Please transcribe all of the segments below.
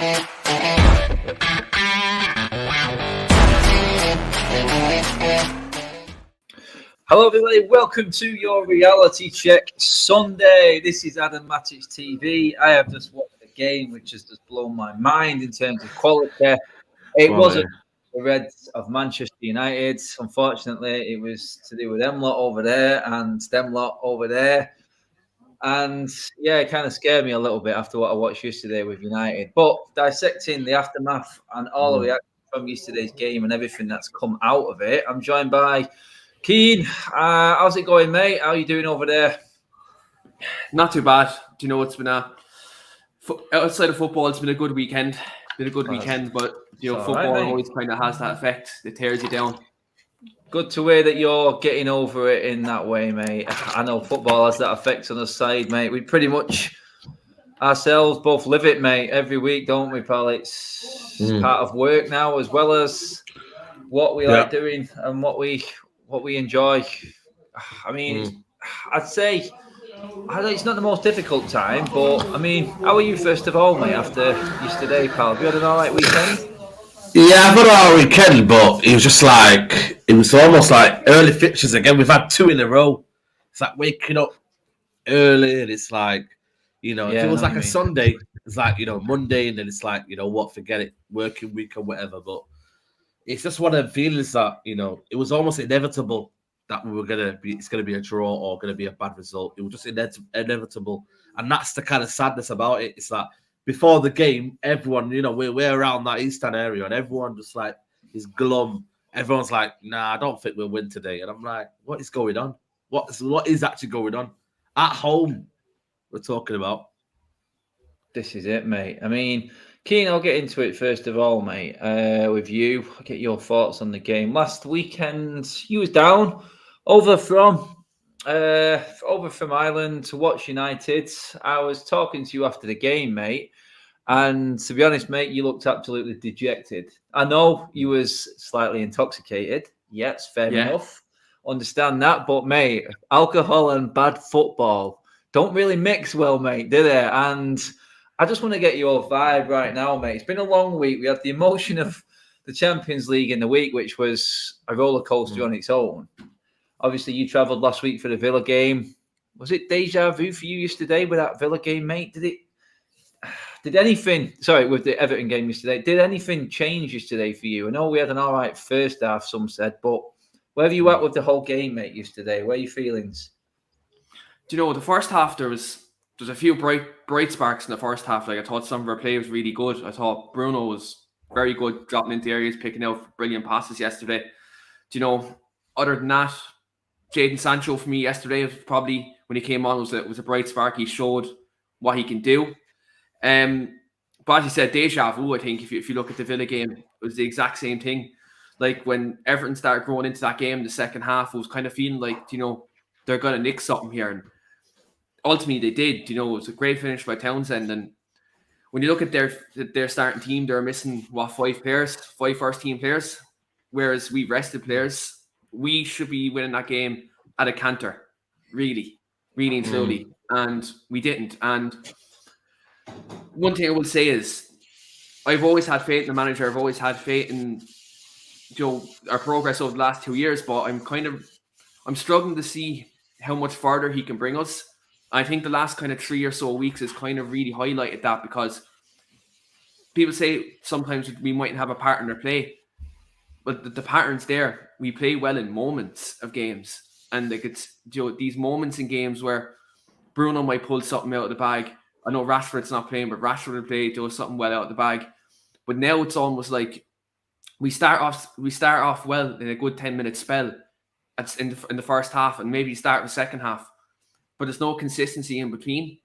Hello everybody, welcome to your Reality Check Sunday. This is Matic TV. I have just watched a game which has just blown my mind in terms of quality. It wasn't the Reds of Manchester United. Unfortunately, it was to do with them lot over there and them lot over there. And yeah, it kind of scared me a little bit after what I watched yesterday with United. But dissecting the aftermath and all of the action from yesterday's game and everything that's come out of it, I'm joined by Keen. How's it going, mate? How are you doing over there? Not too bad. Do you know, it's been outside of football, it's been a good weekend. But you know, football always kind of has that effect. It tears you down. Good to hear that you're getting over it in that way, mate. I know football has that effect on the side, mate. We pretty much ourselves both live it, mate, every week, don't we, pal? It's part of work now, as well as what we like doing and what we enjoy. I mean, I'd say it's not the most difficult time, but I mean, how are you first of all, mate, after yesterday, pal? Have you had an all right weekend? Yeah, I've had an all right weekend, but it was just like, it was almost like early fixtures again. We've had 2 in a row. It's like waking up early, and it's like, you know, if it was like a Sunday, it's like, you know, Monday, and then it's like, you know what, forget it, working week or whatever. But it's just one of the feelings that, you know, it was almost inevitable that it's gonna be a draw or gonna be a bad result. It was just inevitable, and that's the kind of sadness about it. It's that before the game, everyone, you know, we're around that eastern area, and everyone just like is glum. Everyone's like, "Nah, I don't think we'll win today." And I'm like, "What is going on? What is actually going on at home?" We're talking about. This is it, mate. I mean, Keen, I'll get into it first of all, mate. With you, I'll get your thoughts on the game. Last weekend, you was down over from Ireland to watch United. I was talking to you after the game, mate, and to be honest, mate, you looked absolutely dejected. I know you was slightly intoxicated. Yes, fair enough. Understand that, but mate, alcohol and bad football don't really mix well, mate, do they? And I just want to get your vibe right now, mate. It's been a long week. We had the emotion of the Champions League in the week, which was a roller coaster on its own. Obviously, you travelled last week for the Villa game. Was it deja vu for you yesterday with that Villa game, mate? Did anything, sorry, with the Everton game yesterday, did anything change yesterday for you? I know we had an all right first half, some said, but where are you at with the whole game, mate, yesterday? Where are your feelings? Do you know, the first half, there's a few bright sparks in the first half. Like, I thought some of our play was really good. I thought Bruno was very good, dropping into areas, picking out brilliant passes yesterday. Do you know, other than that, Jadon Sancho for me yesterday was probably, when he came on, was a bright spark. He showed what he can do. But as you said, deja vu, I think, if you look at the Villa game, it was the exact same thing. Like, when Everton started growing into that game in the second half, it was kind of feeling like, you know, they're going to nick something here. And ultimately, they did. You know, it was a great finish by Townsend. And when you look at their starting team, they're missing, 5 players, 5 first-team players, whereas we rested players. We should be winning that game at a canter, really and slowly. And we didn't. And one thing I will say is, I've always had faith in the manager. I've always had faith in, you know, our progress over the last 2 years, but I'm struggling to see how much farther he can bring us. I think the last kind of 3 or so weeks has kind of really highlighted that, because people say sometimes we mightn't have a pattern to play, but the pattern's there. We play well in moments of games, and like, it's, you know, these moments in games where Bruno might pull something out of the bag. I know Rashford's not playing, but Rashford will play, do something well out of the bag. But now it's almost like we start off well in a good 10-minute spell in the first half, and maybe start the second half, but there's no consistency in between.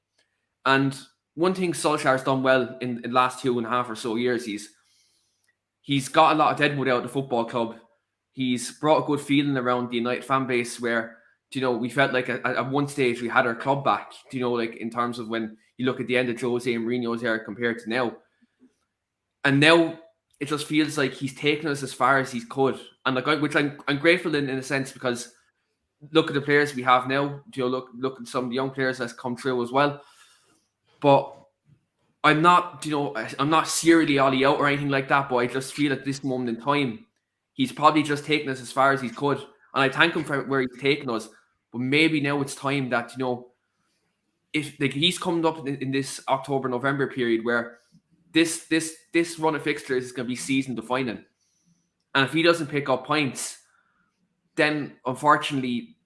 And one thing Solskjaer's done well in the last 2.5 or so years, he's got a lot of deadwood out of the football club. He's brought a good feeling around the United fan base, where, you know, we felt like at one stage we had our club back, you know, like in terms of when you look at the end of Jose and Mourinho's era compared to now. And now it just feels like he's taken us as far as he could. And like, which I'm grateful in a sense, because look at the players we have now. You know, look at some of the young players that's come through as well. But I'm not, I'm not serially Ollie out or anything like that, but I just feel at this moment in time, he's probably just taken us as far as he could. And I thank him for where he's taken us. But maybe now it's time that, if like he's coming up in this October, November period where this run of fixtures is going to be season defining. And if he doesn't pick up points, then unfortunately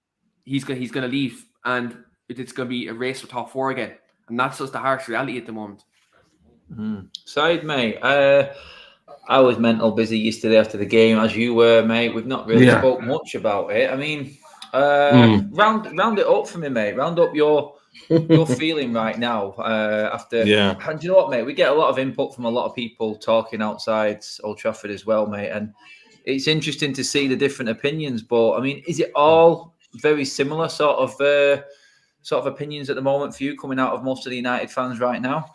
he's going to leave and it's going to be a race for top 4 again. And that's just the harsh reality at the moment. Side, mate. I was mental busy yesterday after the game, as you were, mate. We've not really spoke much about it. I mean, round it up for me, mate. Round up your feeling right now after. Yeah. And do you know what, mate? We get a lot of input from a lot of people talking outside Old Trafford as well, mate. And it's interesting to see the different opinions. But I mean, is it all very similar sort of opinions at the moment for you coming out of most of the United fans right now?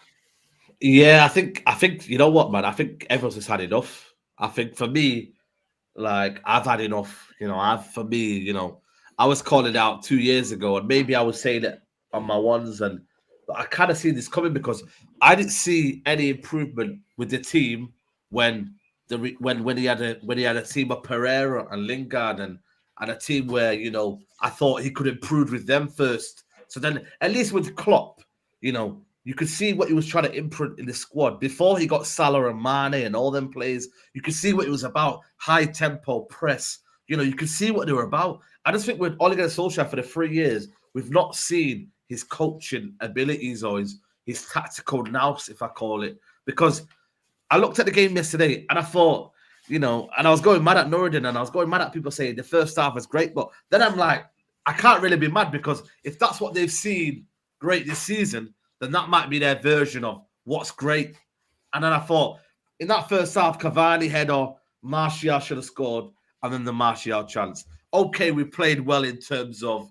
Yeah, I think you know what, man. I think everyone's just had enough. I think for me, like I've had enough. I was calling it out 2 years ago, and maybe I was saying it on my ones, but I kind of see this coming because I didn't see any improvement with the team when he had a team of Pereira and Lingard and a team where I thought he could improve with them first. So then at least with Klopp, you could see what he was trying to imprint in the squad before he got Salah and Mane and all them players. You could see what it was about: high tempo press. You could see what they were about. I just think with Ole Gunnar Solskjaer for the 3 years, we've not seen his coaching abilities or his tactical nous, if I call it. Because I looked at the game yesterday and I thought, and I was going mad at Nuruddin and I was going mad at people saying the first half was great. But then I'm like, I can't really be mad because if that's what they've seen great this season, then that might be their version of what's great. And then I thought, in that first half, Cavani header, Martial should have scored, and then the Martial chance. Okay, we played well in terms of,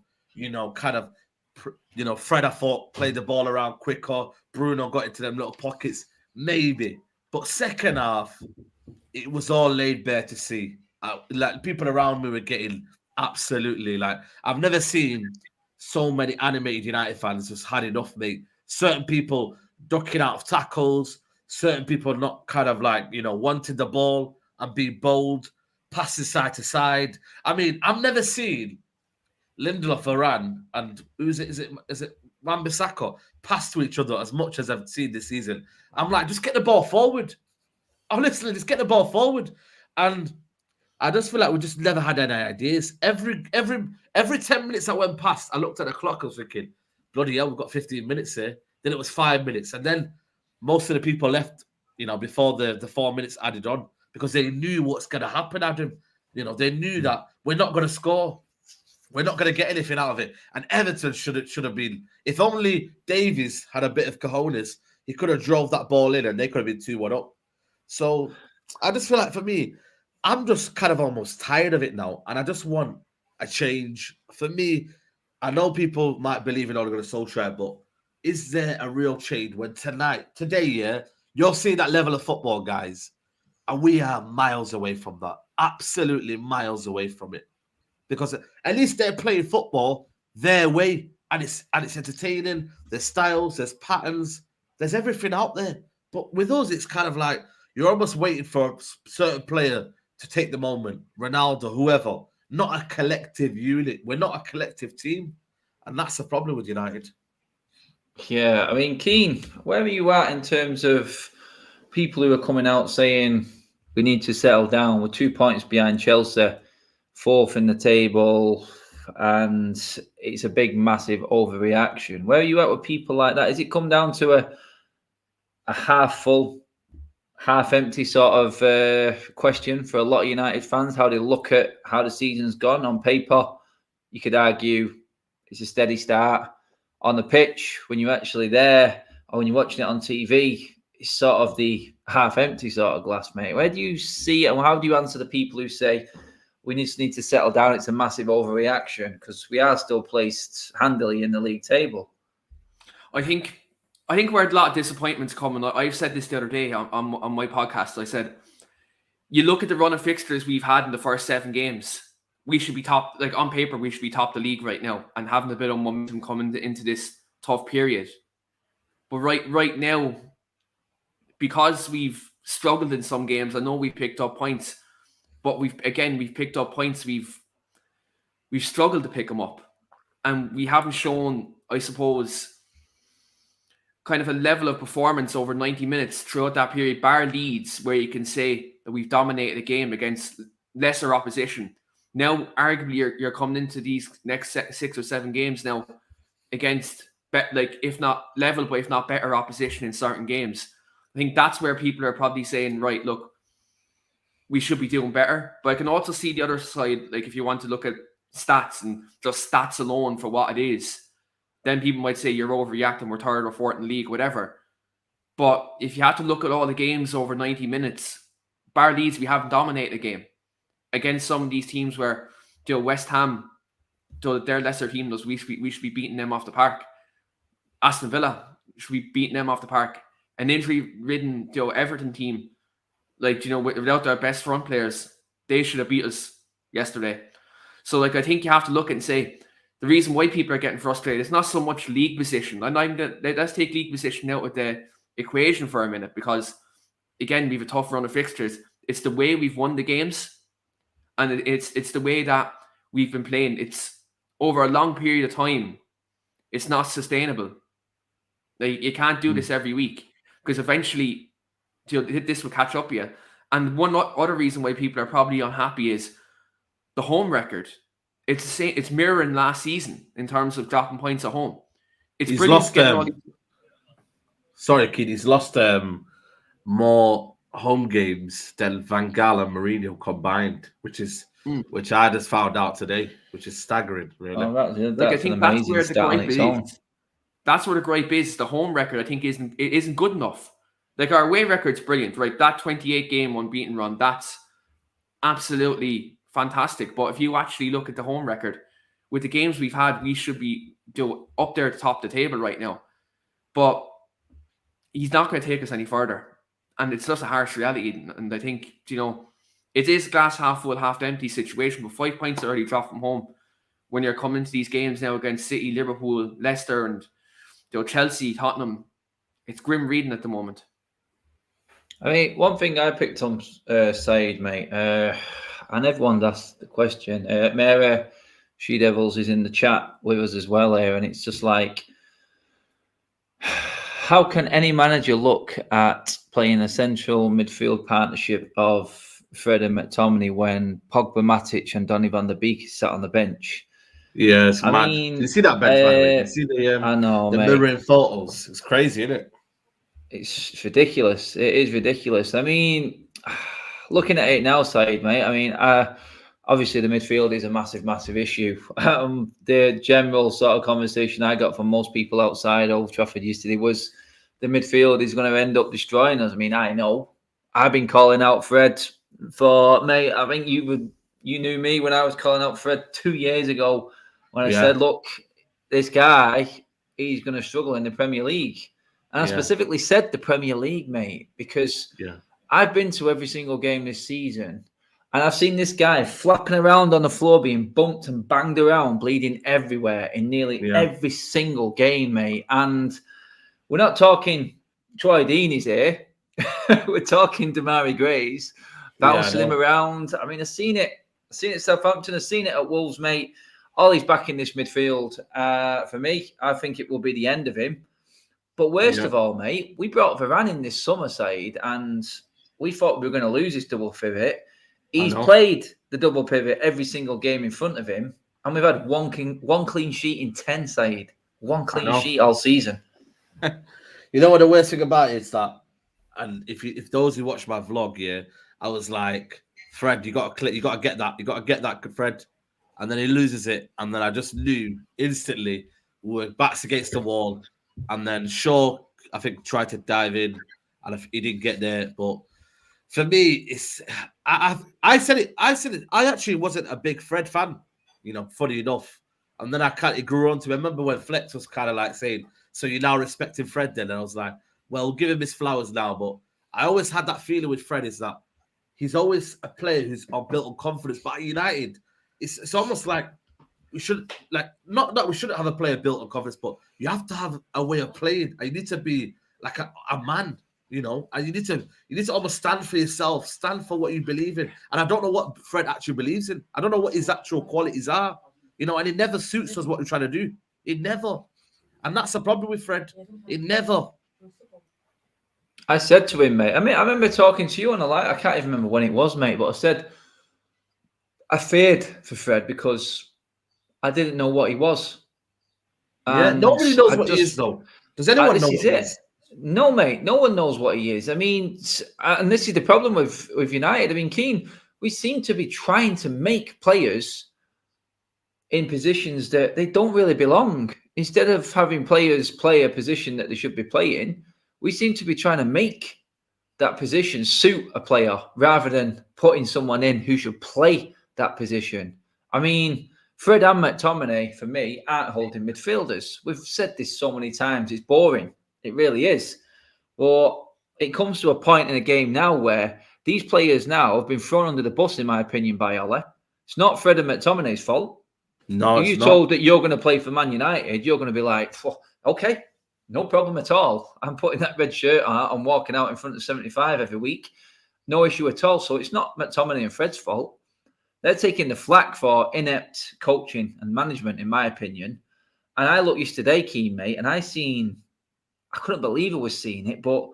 Fred, I thought, played the ball around quicker. Bruno got into them little pockets, maybe. But second half, it was all laid bare to see. Like people around me were getting absolutely, I've never seen so many animated United fans just had enough, mate. Certain people ducking out of tackles, certain people not wanting the ball and being bold, passing side to side. I mean, I've never seen Lindelof, Varane, and is it Wan-Bissaka pass to each other as much as I've seen this season. I'm like, just get the ball forward. Honestly, just get the ball forward. And I just feel like we just never had any ideas. Every 10 minutes that went past, I looked at the clock, I was thinking, bloody hell, we've got 15 minutes here. Then it was 5 minutes. And then most of the people left, before the 4 minutes added on because they knew what's going to happen, Adam. They knew that we're not going to score. We're not going to get anything out of it. And Everton should have been, if only Davies had a bit of cojones, he could have drove that ball in and they could have been 2-1 up. So I just feel like for me, I'm just kind of almost tired of it now. And I just want a change. For me, I know people might believe in Ole Gunnar Solskjaer, but is there a real change when today, you're seeing that level of football, guys, and we are miles away from that. Absolutely miles away from it. Because at least they're playing football their way, and it's entertaining. There's styles, there's patterns, there's everything out there. But with us, it's kind of like you're almost waiting for a certain player to take the moment, Ronaldo, whoever. Not a collective unit. We're not a collective team, and that's the problem with United. Yeah, I mean, Keane, where are you at in terms of people who are coming out saying we need to settle down? We're 2 points behind Chelsea, 4th in the table, and it's a big, massive overreaction. Where are you at with people like that? Is it come down to a half full, half empty sort of question for a lot of United fans? How they look at how the season's gone on paper? You could argue it's a steady start. On the pitch, when you're actually there, or when you're watching it on TV, it's sort of the half-empty sort of glass, mate. Where do you see it, and how do you answer the people who say we just need to settle down? It's a massive overreaction because we are still placed handily in the league table. I think where a lot of disappointments coming. I've said this the other day on my podcast. I said, you look at the run of fixtures we've had in the first 7 games. We should be top, on paper, we should be top the league right now and having a bit of momentum coming into this tough period. But right now, because we've struggled in some games. I know we picked up points, but we've picked up points. We've struggled to pick them up, and we haven't shown, I suppose, kind of a level of performance over 90 minutes throughout that period, bar Leeds, where you can say that we've dominated a game against lesser opposition. Now, arguably, you're coming into these next 6 or 7 games now against, if not level, but if not better opposition in certain games. I think that's where people are probably saying, right, look, we should be doing better. But I can also see the other side, like if you want to look at stats and just stats alone for what it is, then people might say you're overreacting, we're third or fourth in the league, whatever. But if you had to look at all the games over 90 minutes, bar Leeds, we haven't dominated a game against some of these teams where, West Ham, their lesser team, we should be beating them off the park. Aston Villa should be beating them off the park. An injury-ridden, Everton team, without their best front players, they should have beat us yesterday. So, I think you have to look and say, the reason why people are getting frustrated, it's not so much league position. Let's take league position out of the equation for a minute, because, again, we have a tough run of fixtures. It's the way we've won the games, and it's the way that we've been playing. It's over a long period of time. It's not sustainable. You can't do this every week, because eventually this will catch up with you. And one other reason why people are probably unhappy is the home record. It's the same. It's mirroring last season in terms of dropping points at home. He's lost. Sorry, kid. He's lost more home games than Van Gaal and Mourinho combined, which I just found out today, which is staggering. Really, I think that's where the gripe is. That's where the gripe is. The home record, I think, isn't good enough. Our away record's brilliant, right? That 28-game unbeaten run, that's absolutely fantastic. But if you actually look at the home record, with the games we've had, we should be up there at the top of the table right now. But he's not going to take us any further. And it's just a harsh reality. And I think, it is glass half full, half empty situation. But 5 points already dropped from home when you're coming into these games now against City, Liverpool, Leicester, and Chelsea, Tottenham. It's grim reading at the moment. I mean, one thing I picked on Said, mate, and everyone's asked the question. Mary She Devils is in the chat with us as well here, and it's just like, how can any manager look at playing a central midfield partnership of Fred and McTominay when Pogba, Matic, and Donny van der Beek is sat on the bench? Yeah, it's mad. Did you see that bench, by the way? Did you see the I know, the mirroring photos? It's crazy, isn't it? It's ridiculous. It is ridiculous. I mean, looking at it now, Said, mate, I mean, obviously the midfield is a massive, massive issue. The general sort of conversation I got from most people outside Old Trafford yesterday was the midfield is going to end up destroying us. I mean, I know. I've been calling out Fred for, mate, I think you knew me when I was calling out Fred 2 years ago when I said, look, this guy, he's going to struggle in the Premier League. And I specifically said the Premier League, mate, because I've been to every single game this season and I've seen this guy flapping around on the floor, being bumped and banged around, bleeding everywhere in nearly every single game, mate. And we're not talking Troy Deeney's here. We're talking Damari Gray's bouncing him around. I mean, I've seen it at Southampton. I've seen it at Wolves, mate. All he's back in this midfield. For me, I think it will be the end of him. But worst of all, mate, we brought Varane in this summer side and we thought we were going to lose this double pivot. He's played the double pivot every single game in front of him. And we've had one clean sheet in 10, Said. One clean sheet all season. You know what the worst thing about it is that, and if those who watch my vlog, I was like, Fred, you got to get that, Fred. And then he loses it. And then I just knew instantly we're backs against the wall. And then Shaw, I think, tried to dive in, and he didn't get there. But for me, it's I said it. I actually wasn't a big Fred fan, funny enough. And then it grew on to me. I remember when Flex was kind of like saying, "So you're now respecting Fred?" Then and I was like, "Well, give him his flowers now." But I always had that feeling with Fred is that he's always a player who's built on confidence. But at United, it's almost like. We should not that we shouldn't have a player built on confidence, but you have to have a way of playing. You need to be like a man. you know, and you need to almost stand for yourself, stand for what you believe in. And I don't know what Fred actually believes in. I don't know what his actual qualities are, you know, and it never suits us what we're trying to do. It never. And that's the problem with Fred. It never. I said to him, mate, I mean, I remember talking to you on a live, I can't even remember when it was, mate, but I said, I feared for Fred because I didn't know what he was. Yeah, nobody knows what he is, though. Does anyone know what he is? No, mate, no one knows what he is. I mean, and this is the problem with United. I mean, Keane, we seem to be trying to make players in positions that they don't really belong. Instead of having players play a position that they should be playing, we seem to be trying to make that position suit a player rather than putting someone in who should play that position. I mean, Fred and McTominay, for me, aren't holding midfielders. We've said this so many times. It's boring. It really is. But it comes to a point in a game now where these players now have been thrown under the bus, in my opinion, by Ole. It's not Fred and McTominay's fault. No, you're told that you're going to play for Man United, you're going to be like, okay, no problem at all. I'm putting that red shirt on. I'm walking out in front of 75 every week. No issue at all. So it's not McTominay and Fred's fault. They're taking the flak for inept coaching and management, in my opinion. And I looked yesterday, Keane, mate, and I couldn't believe I was seeing it, but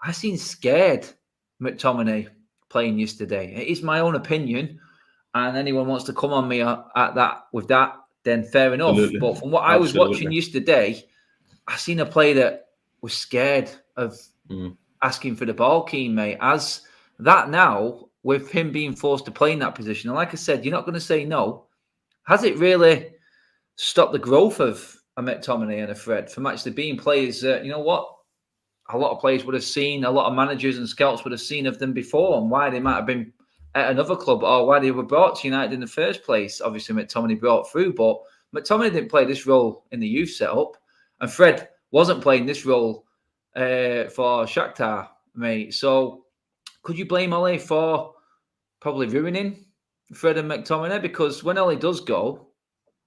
I seen scared McTominay playing yesterday. It is my own opinion, and anyone wants to come on me with that, then fair enough. Absolutely. But from what I was watching yesterday, I seen a play that was scared of asking for the ball, Keane, mate. As that now, with him being forced to play in that position, and like I said, you're not going to say no. Has it really stopped the growth of a McTominay and a Fred from actually being players that, you know what, a lot of players would have seen, a lot of managers and scouts would have seen of them before, and why they might have been at another club or why they were brought to United in the first place? Obviously, McTominay brought through, but McTominay didn't play this role in the youth setup, and Fred wasn't playing this role for Shakhtar, mate. So could you blame Ole for probably ruining Fred and McTominay? Because when Ole does go,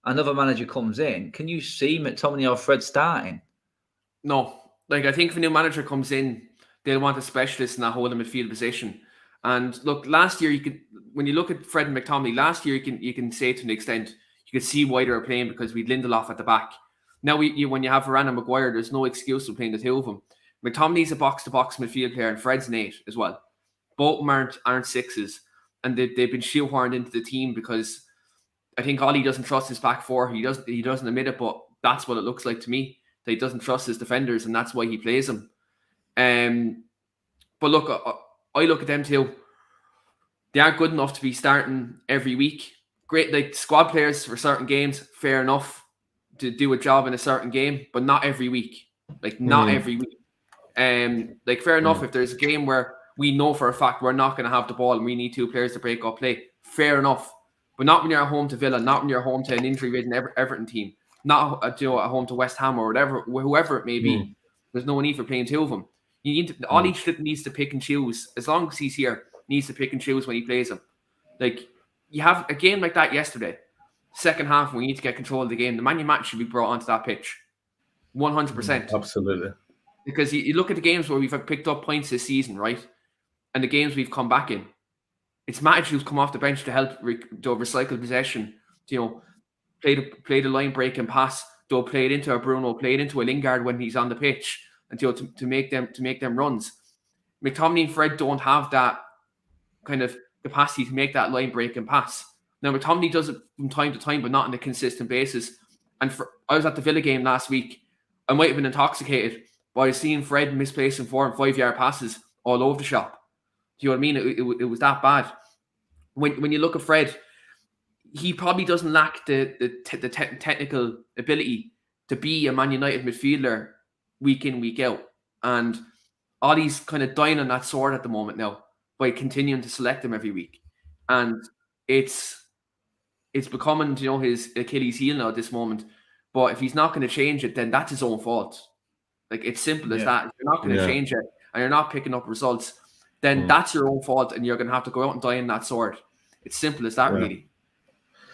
another manager comes in, can you see McTominay or Fred starting? No. Like, I think if a new manager comes in, they'll want a specialist in that holding midfield position. And look, last year, when you look at Fred and McTominay, last year you can say to an extent, you could see why they were playing because we had Lindelof at the back. Now, when you have Varane and Maguire, there's no excuse for playing the two of them. McTominay's a box-to-box midfield player, and Fred's an 8 as well. Both of them aren't 6s, and they've been shoehorned into the team because I think Ollie doesn't trust his back four. He doesn't admit it, but that's what it looks like to me. That he doesn't trust his defenders, and that's why he plays them. But look, I look at them too. They aren't good enough to be starting every week. Great, like squad players for certain games, fair enough to do a job in a certain game, but not every week. Like not every week. Like fair enough if there's a game where we know for a fact we're not going to have the ball and we need 2 players to break up play. Fair enough. But not when you're at home to Villa, not when you're home to an injury-ridden Everton team, not at home to West Ham or whoever it may be. There's no need for playing 2 of them. You need to, Ollie needs to pick and choose. As long as he's here, needs to pick and choose when he plays them. Like, you have a game like that yesterday, second half, when you need to get control of the game, the Man United should be brought onto that pitch. 100%. Absolutely. Because you look at the games where we've picked up points this season, right? And the games we've come back in. It's Matic who's come off the bench to help recycle possession. Play the line break and pass. Play it into a Bruno, play it into a Lingard when he's on the pitch, and to make them runs. McTominay and Fred don't have that kind of capacity to make that line break and pass. Now McTominay does it from time to time, but not on a consistent basis. And I was at the Villa game last week. I might have been intoxicated, but I was seeing Fred misplacing 4 and 5-yard passes all over the shop. Do you know what I mean? It was that bad. When you look at Fred, he probably doesn't lack the technical ability to be a Man United midfielder week in, week out. And Ollie's kind of dying on that sword at the moment now by continuing to select him every week. And it's becoming, his Achilles heel now at this moment. But if he's not going to change it, then that's his own fault. Like, it's simple as that. If you're not going to change it and you're not picking up results, then that's your own fault, and you're going to have to go out and die in that sword. It's simple as that, really.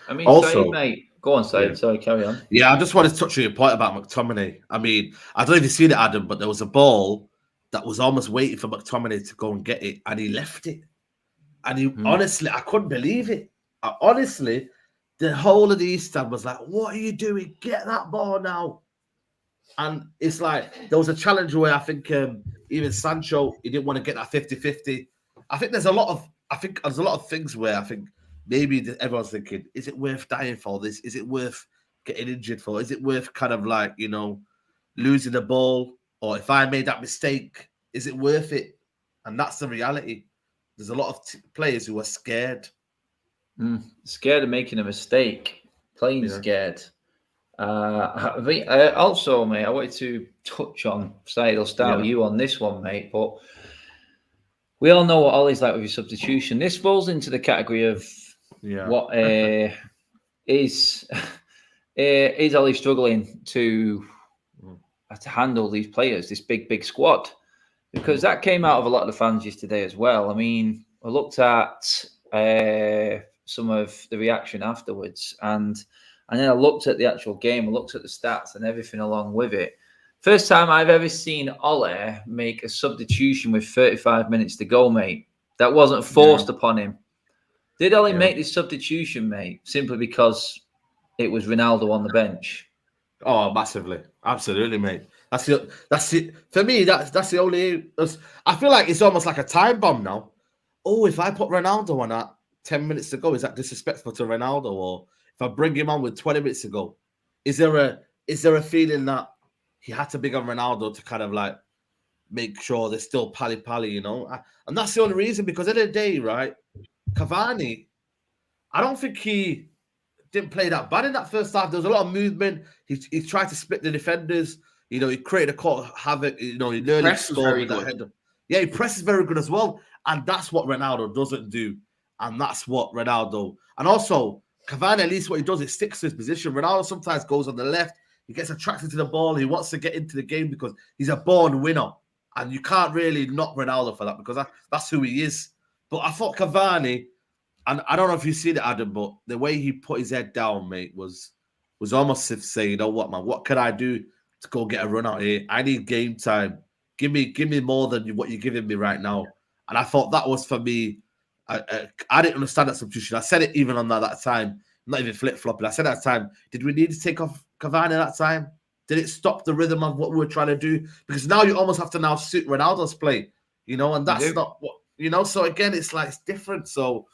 I mean, also, mate, go on, Said. Sorry, carry on. Yeah, I just wanted to touch on your point about McTominay. I mean, I don't know if you've seen it, Adam, but there was a ball that was almost waiting for McTominay to go and get it, and he left it. And he honestly, I couldn't believe it. Honestly, the whole of the East Stand was like, "What are you doing? Get that ball now!" And it's like there was a challenge where I think even Sancho, he didn't want to get that 50-50. I think there's a lot of things where I think maybe everyone's thinking, is it worth dying for this? Is it worth getting injured for? Is it worth kind of like, losing the ball? Or if I made that mistake, is it worth it? And that's the reality. There's a lot of players who are scared. Scared of making a mistake, playing scared. Also, mate, I wanted to touch on, I'll start with you on this one, mate, but we all know what Ollie's like with your substitution. This falls into the category of what is Ollie struggling to handle these players, this big squad? Because that came out of a lot of the fans yesterday as well. I mean, I looked at some of the reaction afterwards, and then I looked at the actual game, I looked at the stats and everything along with it. First time I've ever seen Ole make a substitution with 35 minutes to go, mate. That wasn't forced upon him. Did Ole make this substitution, mate, simply because it was Ronaldo on the bench? Oh, massively. Absolutely, mate. That's it. For me, that's the only... I feel like it's almost like a time bomb now. Oh, if I put Ronaldo on at 10 minutes to go, is that disrespectful to Ronaldo? Or if I bring him on with 20 minutes to go, is there a feeling that he had to bring on Ronaldo to kind of like make sure they're still pally, And that's the only reason, because at the end of the day, right, Cavani, I don't think he didn't play that bad in that first half. There was a lot of movement. He tried to split the defenders. He created a court havoc. He nearly scored with that header. Yeah, he presses very good as well. And that's what Ronaldo doesn't do. And that's what Ronaldo... And also, Cavani, at least what he does, it sticks to his position. Ronaldo sometimes goes on the left. He gets attracted to the ball. He wants to get into the game because he's a born winner. And you can't really knock Ronaldo for that, because that's who he is. But I thought Cavani, and I don't know if you've seen it, Adam, but the way he put his head down, mate, was almost as if saying, you know what, man, what can I do to go get a run out here? I need game time. Give me more than what you're giving me right now. And I thought that was, for me, I didn't understand that substitution. I said it even on that time, not even flip-flopping. I said at that time, did we need to take off Cavani at that time? Did it stop the rhythm of what we were trying to do? Because now you almost have to now suit Ronaldo's play, and that's not what, so again, it's like, it's different. So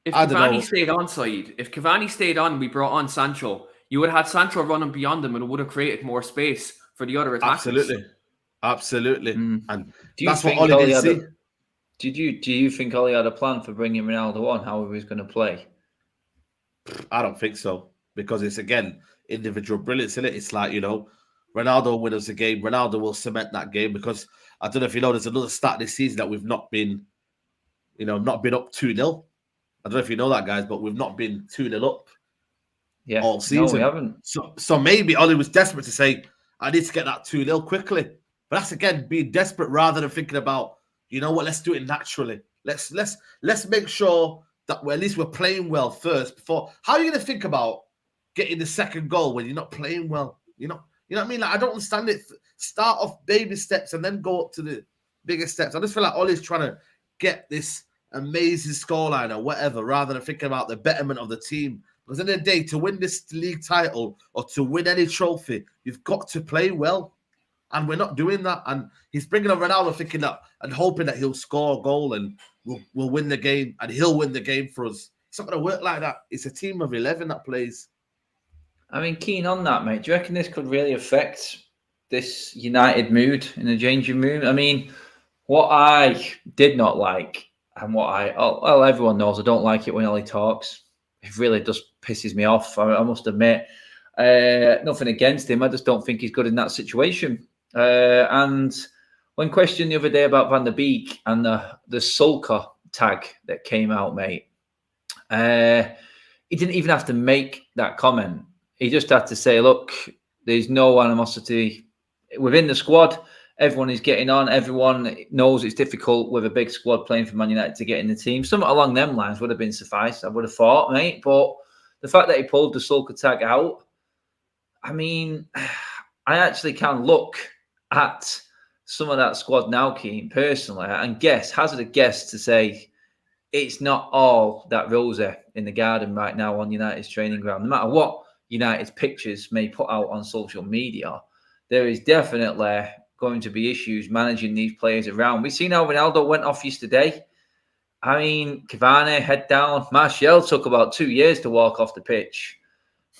if Cavani stayed on side, if Cavani stayed on, we brought on Sancho, you would have had Sancho running beyond him and it would have created more space for the other attackers. Absolutely. And that's what Ollie did see. Do you think Ollie had a plan for bringing Ronaldo on, how he was going to play? I don't think so, because it's, again, individual brilliance in it. It's like, Ronaldo wins the game. Ronaldo will cement that game, because I don't know if there's another stat this season that we've not been, not been up 2-0. I don't know if you know that, guys, but we've not been 2-0 up all season. No, we haven't. So maybe Ollie was desperate to say, I need to get that 2-0 quickly. But that's, again, being desperate rather than thinking about, let's do it naturally. Let's make sure that at least we're playing well first before. How are you going to think about getting the second goal when you're not playing well? You know what I mean? Like, I don't understand it. Start off baby steps and then go up to the bigger steps. I just feel like Ollie's trying to get this amazing scoreline or whatever, rather than thinking about the betterment of the team. Because at the end of the day, to win this league title or to win any trophy, you've got to play well. And we're not doing that. And he's bringing on Ronaldo thinking that and hoping that he'll score a goal and we'll win the game and he'll win the game for us. It's not going to work like that. It's a team of 11 that plays. I mean, keen on that, mate. Do you reckon this could really affect this United mood in the changing room? I mean, what I did not like, and everyone knows I don't like it when Ollie talks. It really just pisses me off. I must admit. Nothing against him. I just don't think he's good in that situation. And when questioned the other day about Van der Beek and the sulker tag that came out, mate, he didn't even have to make that comment. He just had to say, look, there's no animosity within the squad. Everyone is getting on. Everyone knows it's difficult with a big squad playing for Man United to get in the team. Something along them lines would have been suffice, I would have thought, mate. But the fact that he pulled the sulker tag out, I mean, I actually can look at some of that squad now, Keane, personally, and hazard a guess to say it's not all that rosy in the garden right now on United's training ground. No matter what United's pictures may put out on social media, there is definitely going to be issues managing these players around. We've seen how Ronaldo went off yesterday. I mean, Cavani, head down. Martial took about 2 years to walk off the pitch.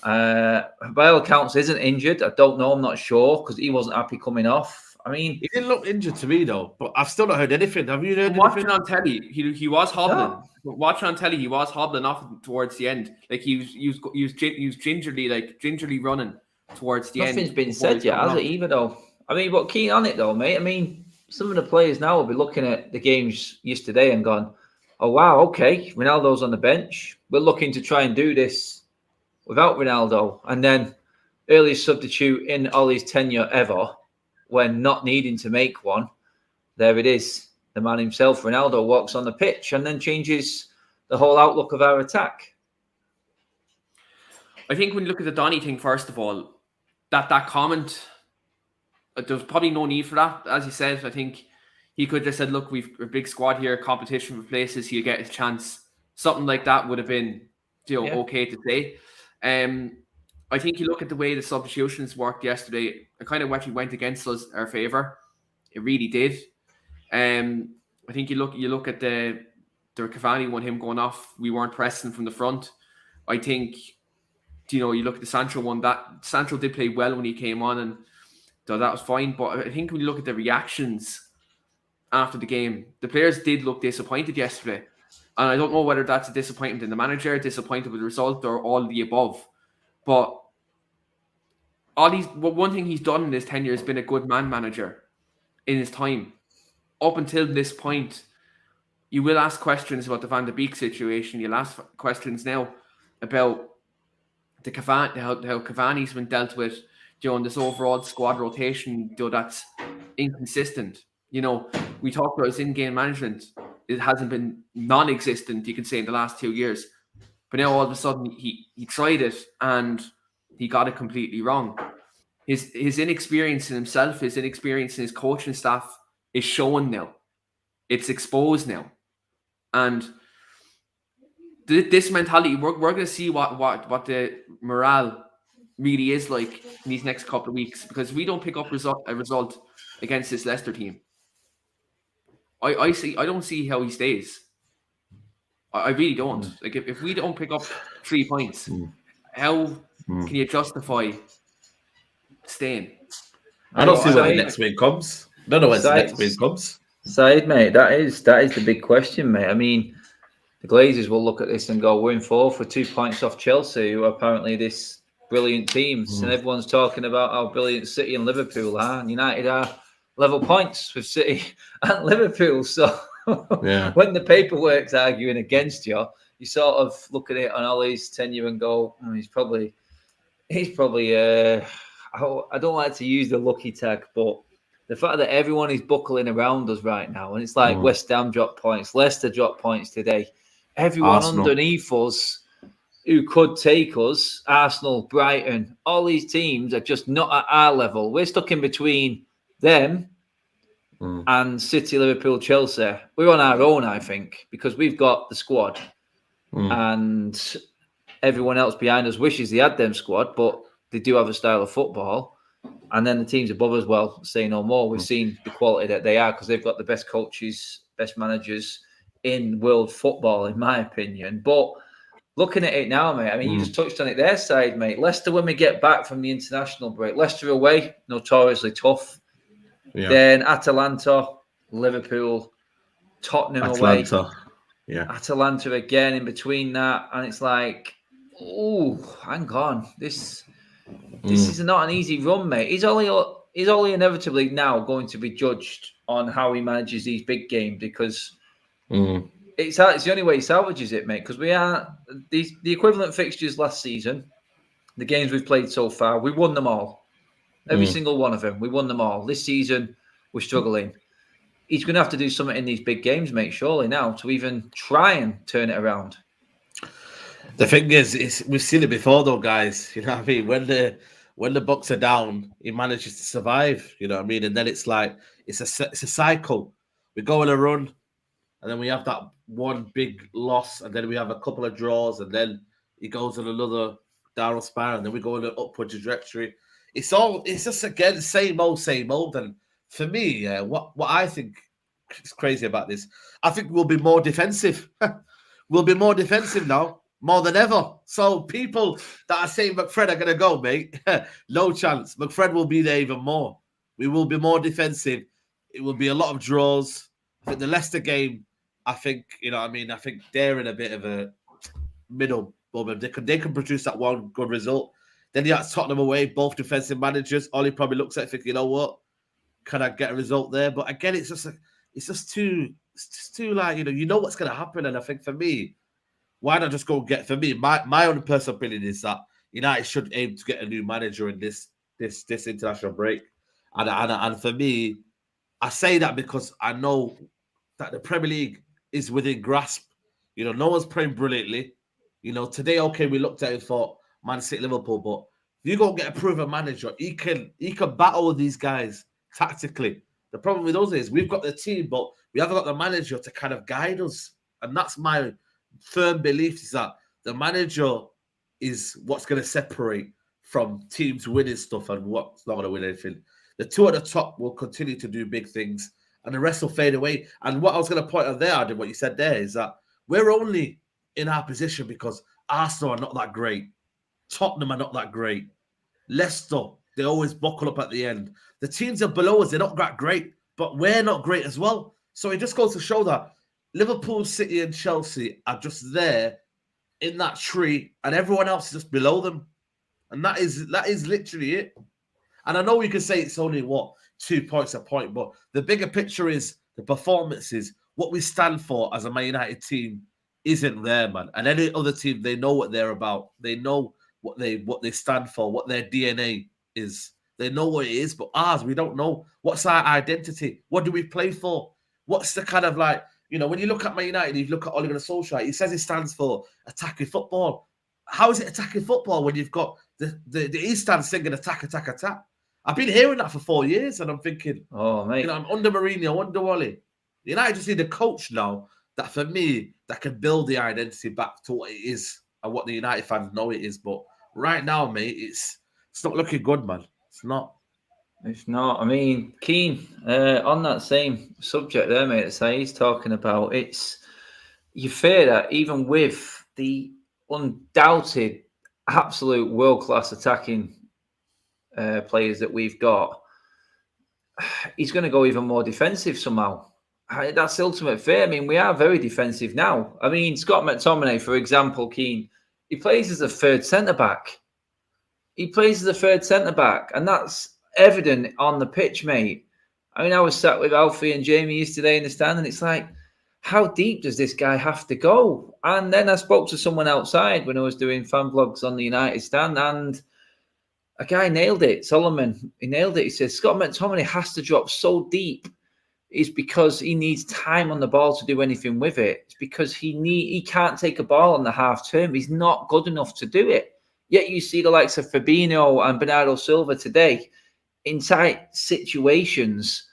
By all accounts, isn't injured. I don't know. I'm not sure because he wasn't happy coming off. I mean, he didn't look injured to me though, but I've still not heard anything. Have you heard anything? Watching on telly, he was hobbling. No. Watching on telly, he was hobbling off towards the end. Like he was gingerly running towards the end. Nothing's been said yet, has it? Either though. I mean, but keen on it though, mate. I mean, some of the players now will be looking at the games yesterday and gone, "Oh wow, okay, Ronaldo's on the bench. We're looking to try and do this without Ronaldo." And then earliest substitute in Ollie's tenure ever, when not needing to make one, there it is. The man himself, Ronaldo, walks on the pitch and then changes the whole outlook of our attack. I think when you look at the Donny thing, first of all, that comment, there's probably no need for that. As you said, I think he could have said, look, we've a big squad here, competition for places, he'll get his chance. Something like that would have been okay to say. I think you look at the way the substitutions worked yesterday, it kind of actually went against us, our favour. It really did. I think you look at the Cavani one, him going off, we weren't pressing from the front. I think, you look at the Sancho one, that Sancho did play well when he came on, and so that was fine. But I think when you look at the reactions after the game, the players did look disappointed yesterday. And I don't know whether that's a disappointment in the manager, disappointed with the result, or all the above. But one thing he's done in his tenure has been a good manager in his time. Up until this point, you will ask questions about the Van de Beek situation. You'll ask questions now about the Cavani, how Cavani's been dealt with, in this overall squad rotation, that's inconsistent. We talked about his in-game management. It hasn't been non-existent, you can say, in the last 2 years. But now all of a sudden he tried it and he got it completely wrong. His inexperience in himself, his inexperience in his coaching staff is showing now. It's exposed now. And this mentality, we're going to see what the morale really is like in these next couple of weeks, because we don't pick up a result against this Leicester team. I don't see how he stays. I really don't. Like if we don't pick up 3 points, how can you justify staying? I don't see when the next win comes. I don't know when the next win comes. Said, mate, that is the big question, mate. I mean, the Glazers will look at this and go, we're in fourth with 2 points off Chelsea, who are apparently this brilliant teams. And everyone's talking about how brilliant City and Liverpool are. And United are level points with City and Liverpool. So when the paperwork's arguing against you, you sort of look at it on Ollie's tenure and go, he's probably I don't like to use the lucky tag, but the fact that everyone is buckling around us right now, and it's like West Ham dropped points, Leicester dropped points today. Everyone Arsenal underneath us who could take us, Arsenal, Brighton, all these teams are just not at our level. We're stuck in between them and City, Liverpool, Chelsea. We're on our own, I think, because we've got the squad and everyone else behind us wishes they had them squad, but they do have a style of football. And then the teams above as well, say no more. We've seen the quality that they are because they've got the best coaches, best managers in world football, in my opinion. But looking at it now, mate, I mean, you just touched on it there, side, mate. Leicester, when we get back from the international break, Leicester away, notoriously tough. Yeah. Then Atalanta, Liverpool, Tottenham away. Yeah. Atalanta again in between that. And it's like, hang on. This is not an easy run, mate. He's only inevitably now going to be judged on how he manages these big games because it's the only way he salvages it, mate. Because we are the equivalent fixtures last season, the games we've played so far, we won them all. Every single one of them, we won them all. This season, we're struggling. He's going to have to do something in these big games, mate, surely now, to even try and turn it around. The thing is, we've seen it before, though, guys. You know what I mean? When when the Bucks are down, he manages to survive. You know what I mean? And then it's like it's a cycle. We go on a run, and then we have that one big loss, and then we have a couple of draws, and then he goes on another downward spiral, and then we go on an upward trajectory. It's just again same old. And for me, what I think is crazy about this, I think we'll be more defensive. We'll be more defensive now, more than ever. So people that are saying McFred are going to go, mate, no chance. McFred will be there even more. We will be more defensive. It will be a lot of draws. I think the Leicester game, I think they're in a bit of a middle moment. They can produce that one good result. Then you have Tottenham away, both defensive managers. Ollie probably looks at it thinking, you know what? Can I get a result there? But again, it's just too like, you know what's going to happen. And I think for me, why not just go get, for me, my own personal opinion is that United should aim to get a new manager in this international break. And for me, I say that because I know that the Premier League is within grasp. No one's playing brilliantly. Today, okay, we looked at it for Man City, Liverpool, but if you go get a proven manager, he can battle with these guys tactically. The problem with us is we've got the team, but we haven't got the manager to kind of guide us. And that's my firm belief, is that the manager is what's going to separate from teams winning stuff and what's not going to win anything. The two at the top will continue to do big things, and the rest will fade away. And what I was going to point out there, Adam, what you said there, is that we're only in our position because Arsenal are not that great. Tottenham are not that great. Leicester, they always buckle up at the end. The teams are below us, they're not that great, but we're not great as well. So it just goes to show that Liverpool, City, and Chelsea are just there in that tree, and everyone else is just below them. And that is literally it. And I know we can say it's only 2 points a point, but the bigger picture is the performances, what we stand for as a Man United team isn't there, man. And any other team, they know what they're about. They know what they stand for, what their DNA is. They know what it is, but ours, we don't know. What's our identity? What do we play for? What's the kind of like, when you look at Man United, you look at Ole Gunnar Solskjaer, he says he stands for attacking football. How is it attacking football when you've got the East Stand singing attack, attack, attack? I've been hearing that for 4 years, and I'm thinking, oh, mate, I'm under Mourinho, under Ole. United just need a coach now that, for me, that can build the identity back to what it is and what the United fans know it is. But right now, mate, it's not looking good, man. It's not. It's not. I mean, Keane, on that same subject there, mate, that Saeed's talking about, you fear that even with the undoubted, absolute world-class attacking players that we've got, he's going to go even more defensive somehow. That's the ultimate fear. I mean, we are very defensive now. I mean, Scott McTominay, for example, Keane, he plays as a third centre-back. And that's evident on the pitch, mate. I mean, I was sat with Alfie and Jamie yesterday in the stand, and it's like, how deep does this guy have to go? And then I spoke to someone outside when I was doing fan vlogs on the United stand, and a guy nailed it. Solomon, he nailed it. He said, Scott McTominay has to drop so deep. It's because he needs time on the ball to do anything with it. It's because he can't take a ball on the half term. He's not good enough to do it. Yet you see the likes of Fabinho and Bernardo Silva today in tight situations,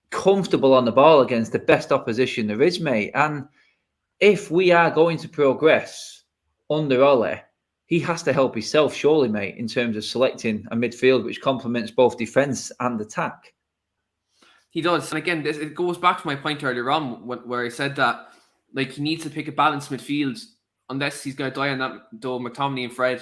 comfortable on the ball against the best opposition there is, mate. And if we are going to progress under Ole, he has to help himself, surely, mate, in terms of selecting a midfield which complements both defence and attack. He does. And again, it goes back to my point earlier on where I said that he needs to pick a balanced midfield unless he's going to die on that McTominay and Fred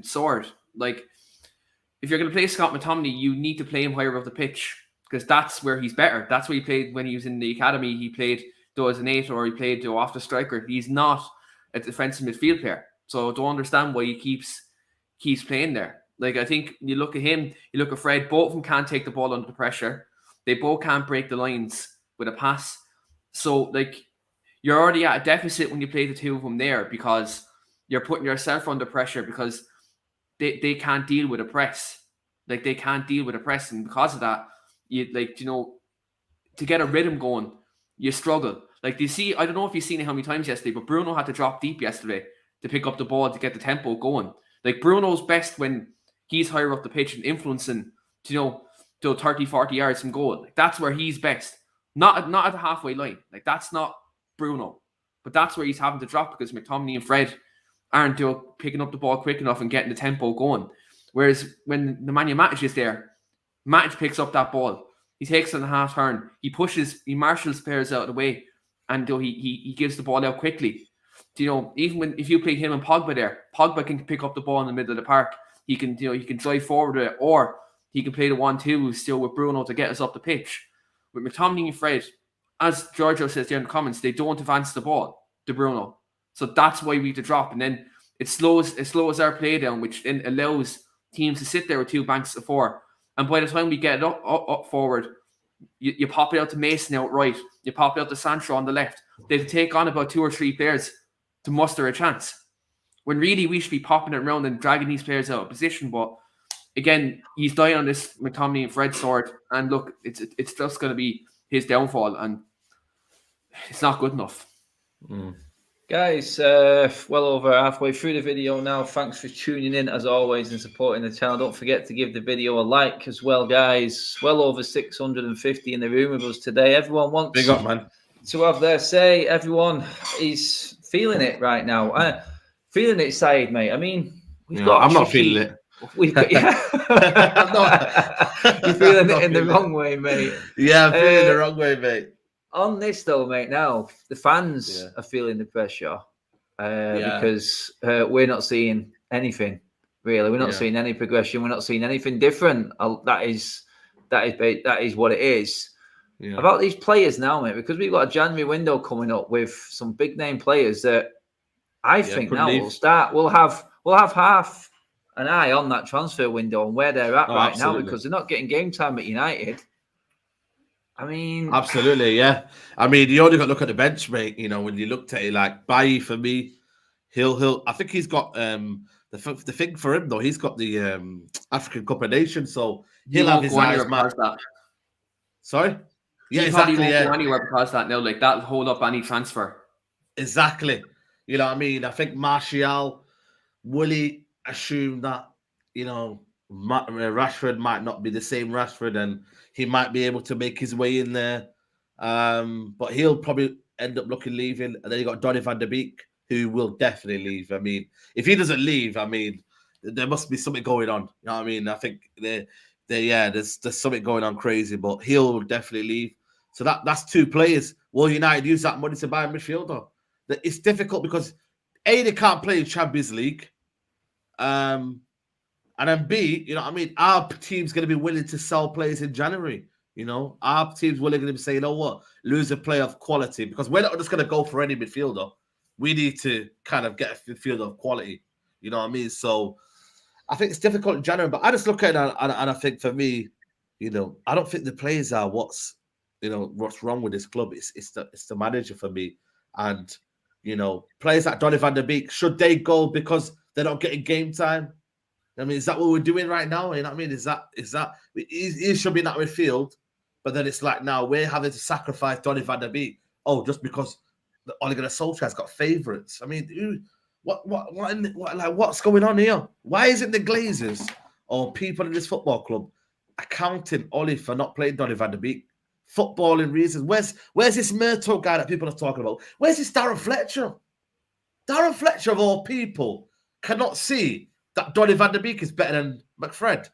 sword. If you're going to play Scott McTominay, you need to play him higher up the pitch because that's where he's better. That's where he played when he was in the academy. He played as an 8 or he played off the striker. He's not a defensive midfield player. So I don't understand why he keeps playing there. I think you look at him, you look at Fred, both of them can't take the ball under the pressure. They both can't break the lines with a pass. So, you're already at a deficit when you play the two of them there because you're putting yourself under pressure because they can't deal with a press. They can't deal with a press. And because of that, to get a rhythm going, you struggle. Do you see, I don't know if you've seen it how many times yesterday, but Bruno had to drop deep yesterday to pick up the ball to get the tempo going. Bruno's best when he's higher up the pitch and influencing, to 30, 40 yards from goal. Like, that's where he's best. Not at the halfway line. Like, that's not Bruno. But that's where he's having to drop because McTominay and Fred aren't picking up the ball quick enough and getting the tempo going. Whereas when Nemanja Matic is there, Matic picks up that ball. He takes it on a half turn. He marshals players out of the way, and he gives the ball out quickly. Even if you play him and Pogba there, Pogba can pick up the ball in the middle of the park. He can drive forward with it, or he can play the 1-2 still with Bruno to get us up the pitch. With McTominay and Fred, as Giorgio says there in the comments, they don't advance the ball to Bruno. So that's why we have to drop. And then it slows our play down, which then allows teams to sit there with 2 banks of 4. And by the time we get it up forward, you pop it out to Mason out right. You pop it out to Sancho on the left. They take on about 2 or 3 players to muster a chance. When really we should be popping it around and dragging these players out of position. But again, he's dying on this McTominay and Fred sword. And look, it's just going to be his downfall. And it's not good enough. Guys, well over halfway through the video now. Thanks for tuning in as always and supporting the channel. Don't forget to give the video a like as well, guys. Well over 650 in the room with us today. Everyone wants Big up, man. To have their say. Everyone is feeling it right now. Feeling it, Saeed, mate. I mean, I'm not feeling it. We've got, You're feeling it in the wrong way, mate. Yeah, I'm feeling the wrong way, mate. On this though, mate, now the fans are feeling the pressure because we're not seeing anything really. We're not seeing any progression. We're not seeing anything different. That is what it is. Yeah. About these players now, mate, because we've got a January window coming up with some big name players that I think now we'll have half an eye on that transfer window and where they're at right now because they're not getting game time at United. I mean, absolutely, yeah. I mean, you only got to look at the bench, mate. When you looked at it, like Bailly for me, he'll. I think he's got the thing for him though. He's got the African Cup of Nations, so he'll have his eyes marked. Sorry, yeah, exactly. Won't go anywhere because that now, like that'll hold up any transfer. Exactly. You know what I mean? I think Martial, Willie assumed that Rashford might not be the same Rashford, and he might be able to make his way in there. But he'll probably end up leaving. And then you got Donny van de Beek, who will definitely leave. I mean, if he doesn't leave, I mean, there must be something going on. You know what I mean? I think there's something going on crazy, but he'll definitely leave. So that's 2 players. Will United use that money to buy a midfielder? It's difficult because A, they can't play in Champions League. And then B, our team's going to be willing to sell players in January. Our team's willing to say, lose a player of quality because we're not just going to go for any midfielder. We need to kind of get a midfielder of quality. You know what I mean? So I think it's difficult in January, but I just look at it and I think for me, I don't think the players are what's wrong with this club. It's the manager for me. And, players like Donny van de Beek, should they go because they're not getting game time? I mean, is that what we're doing right now? You know what I mean? Is that he should be in that midfield, but then it's like now we're having to sacrifice Donny van der Beek. Just because the Ole Gunnar Solskjaer's got favourites. I mean, what's going on here? Why isn't the Glazers or people in this football club accounting Ole for not playing Donny van der Beek? Footballing reasons. Where's this Murto guy that people are talking about? Where's this Darren Fletcher? Darren Fletcher of all people cannot see that Donny van der Beek is better than McFred.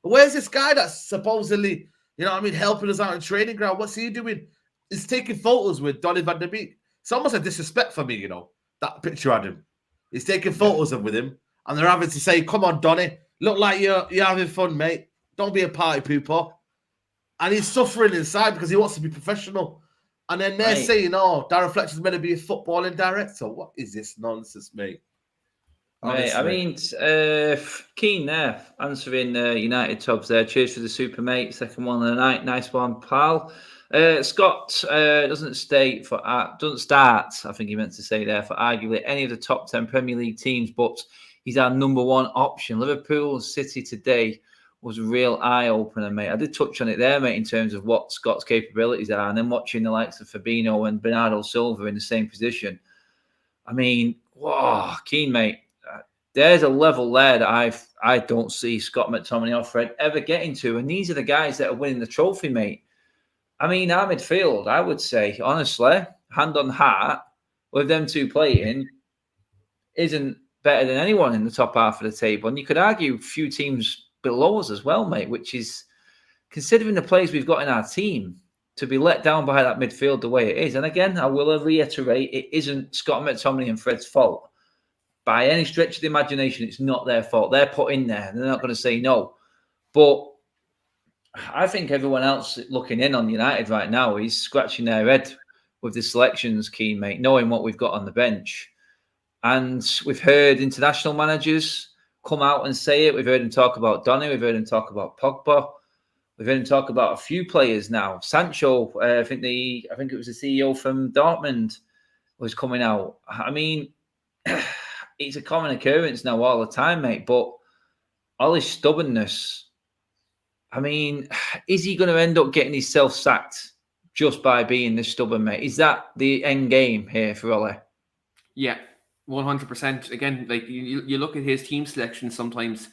Where's this guy that's supposedly, helping us out in training ground? What's he doing? He's taking photos with Donny van der Beek. It's almost a disrespect for me, that picture of him. He's taking photos with him, and they're having to say, "Come on, Donny, look like you're having fun, mate. Don't be a party pooper." And he's suffering inside because he wants to be professional. And then they're saying, Darren Fletcher's meant to be a footballing director. What is this nonsense, mate? Mate, I mean, Keane there answering United Tubs there. Cheers for the super, mate. Second one of the night. Nice one, pal. Scott doesn't start, I think he meant to say there, for arguably any of the top 10 Premier League teams, but he's our number 1 option. Liverpool City today was a real eye-opener, mate. I did touch on it there, mate, in terms of what Scott's capabilities are, and then watching the likes of Fabinho and Bernardo Silva in the same position. I mean, Keane, mate. there's a level there that I don't see Scott McTominay or Fred ever getting to. And these are the guys that are winning the trophy, mate. I mean, our midfield, I would say, honestly, hand on heart, with them two playing, isn't better than anyone in the top half of the table. And you could argue a few teams below us as well, mate, which is, considering the players we've got in our team, to be let down by that midfield the way it is. And again, I will reiterate, it isn't Scott McTominay and Fred's fault. By any stretch of the imagination, it's not their fault. They're put in there. They're not going to say no. But I think everyone else looking in on United right now is scratching their head with the selections, Keane, mate, knowing what we've got on the bench. And we've heard international managers come out and say it. We've heard him talk about Donny. We've heard him talk about Pogba. We've heard him talk about a few players now. Sancho, I think it was the CEO from Dortmund was coming out. I mean, it's a common occurrence now all the time, mate. But all his stubbornness, I mean, is he going to end up getting himself sacked just by being this stubborn, mate? Is that the end game here for Ole? Yeah, 100%. Again, like you look at his team selection, sometimes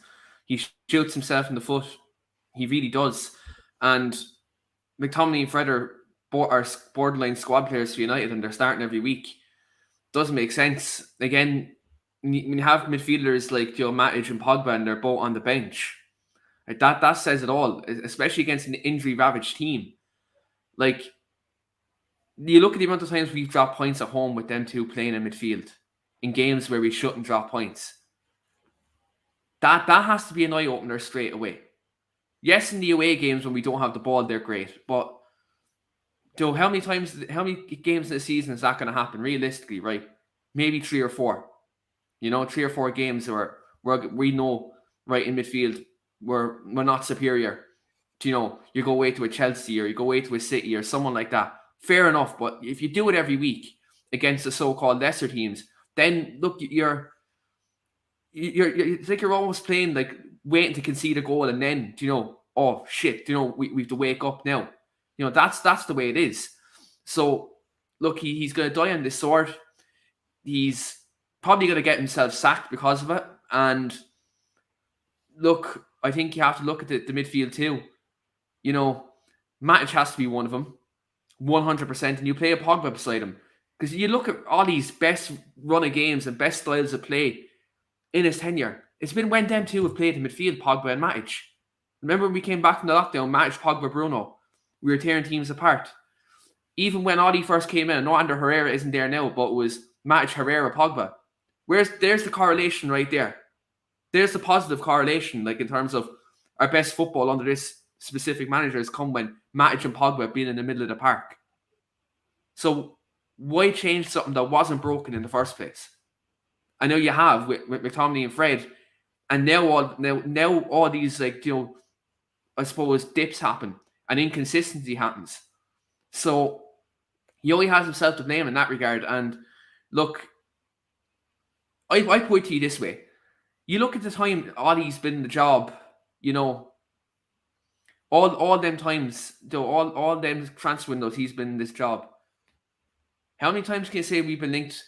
he shoots himself in the foot. He really does. And McTominay and Fred are borderline squad players for United, and they're starting every week. Doesn't make sense. Again, when you have midfielders like Matic and Pogba, and they're both on the bench, like that says it all, especially against an injury-ravaged team. Like, you look at the amount of times we've dropped points at home with them two playing in midfield in games where we shouldn't drop points. That has to be an eye-opener straight away. Yes, in the away games when we don't have the ball, they're great. But how many games in the season is that going to happen? Realistically, right? Maybe 3 or 4. 3 or 4 games where we know, right, in midfield, we're not superior. You go away to a Chelsea or you go away to a City or someone like that. Fair enough. But if you do it every week against the so-called lesser teams, then look, it's like you're almost playing like waiting to concede a goal, and then oh shit, we have to wake up now. That's the way it is. So look, he's going to die on this sword. He's probably going to get himself sacked because of it. And look, I think you have to look at the midfield too. Matic has to be one of them, 100%, and you play a Pogba beside him, because you look at all these best run of games and best styles of play in his tenure. It's been when them two have played in midfield, Pogba and Matic. Remember when we came back from the lockdown, Matic, Pogba, Bruno, we were tearing teams apart. Even when Oli first came in, no Ander Herrera isn't there now, but it was Matic, Herrera, Pogba. There's the correlation right there. There's the positive correlation, like in terms of our best football under this specific manager has come when Matic and Pogba have been in the middle of the park. So why change something that wasn't broken in the first place? I know you have with McTominay and Fred, and now all these I suppose dips happen and inconsistency happens. So he only has himself to blame in that regard. And look, I put it to you this way: you look at the time Ollie's been in the job, all them times, all them transfer windows he's been in this job. How many times can you say we've been linked,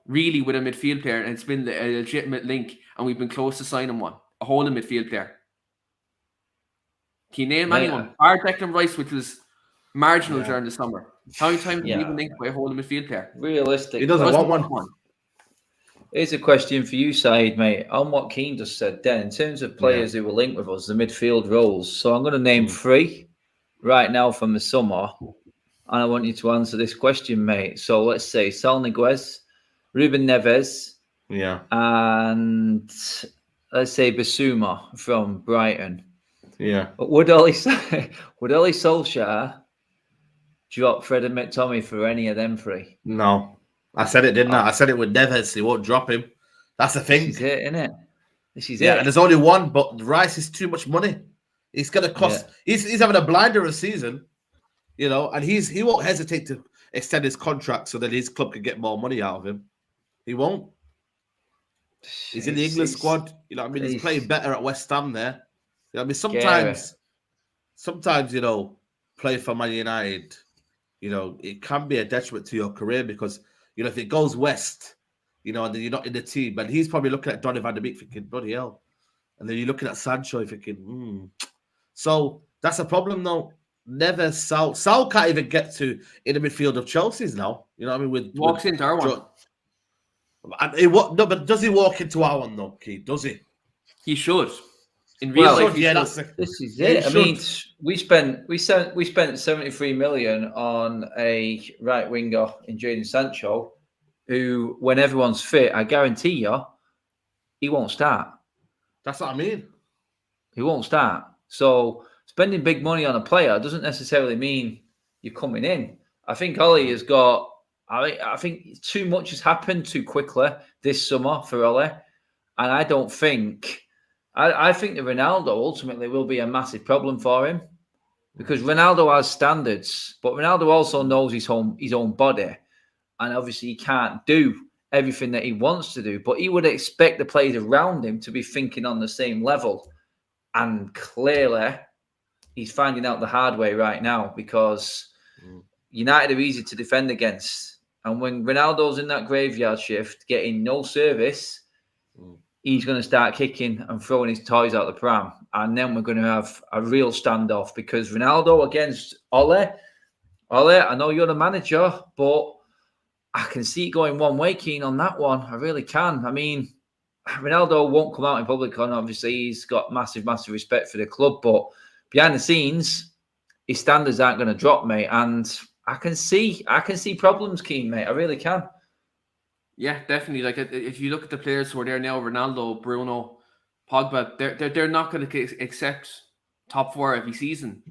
really with a midfield player, and it's been a legitimate link, and we've been close to signing one, a holding midfield player? Can you name anyone? Our Declan Rice, which was marginal during the summer. How many times have we been linked by a holding midfield player? Realistic. He doesn't want one. Here's a question for you, Saeed, mate. On what Keane just said then, in terms of players who were linked with us, the midfield roles. So I'm going to name 3 right now from the summer, and I want you to answer this question, mate. So let's say Sal Niguez, Ruben Neves, and let's say Basuma from Brighton. Yeah. But would Ole Solskjaer drop Fred and McTominay for any of them 3? No. I said it, didn't I? I said it with Neves. He won't drop him. That's the thing. This is it, isn't it? This is it. And there's only one, but Rice is too much money. It's going to cost. Yeah. He's having a blinder of a season, and he won't hesitate to extend his contract so that his club can get more money out of him. He won't. He's in the England squad. He's playing better at West Ham there. Sometimes, playing for Man United, it can be a detriment to your career because, if it goes west, you know, and then you're not in the team. And he's probably looking at Donny van de Beek thinking, bloody hell. And then you're looking at Sancho thinking, So that's a problem now. Never Sal can't even get to in the midfield of Chelsea's now. You know what I mean? Walks into our one. No, but does he walk into our one though, Keith? Does he? He should. In real life, this is it. I mean, we spent 73 million on a right winger in Jadon Sancho, who, when everyone's fit, I guarantee you, he won't start. That's what I mean. He won't start. So spending big money on a player doesn't necessarily mean you're coming in. I think Ollie has got. I think too much has happened too quickly this summer for Ollie, and I don't think. I think that Ronaldo ultimately will be a massive problem for him, because Ronaldo has standards, but Ronaldo also knows his own body, and obviously he can't do everything that he wants to do. But he would expect the players around him to be thinking on the same level, and clearly he's finding out the hard way right now, because United are easy to defend against, and when Ronaldo's in that graveyard shift getting no service, he's going to start kicking and throwing his toys out the pram. And then we're going to have a real standoff, because Ronaldo against Ole, I know you're the manager, but I can see it going one way, Keane, on that one. I really can. I mean, Ronaldo won't come out in public, and obviously he's got massive, massive respect for the club. But behind the scenes, his standards aren't going to drop, mate. And I can see problems, Keane, mate. I really can. Yeah, definitely. Like, if you look at the players who are there now, Ronaldo, Bruno, Pogba, they're not going to accept top 4 every season.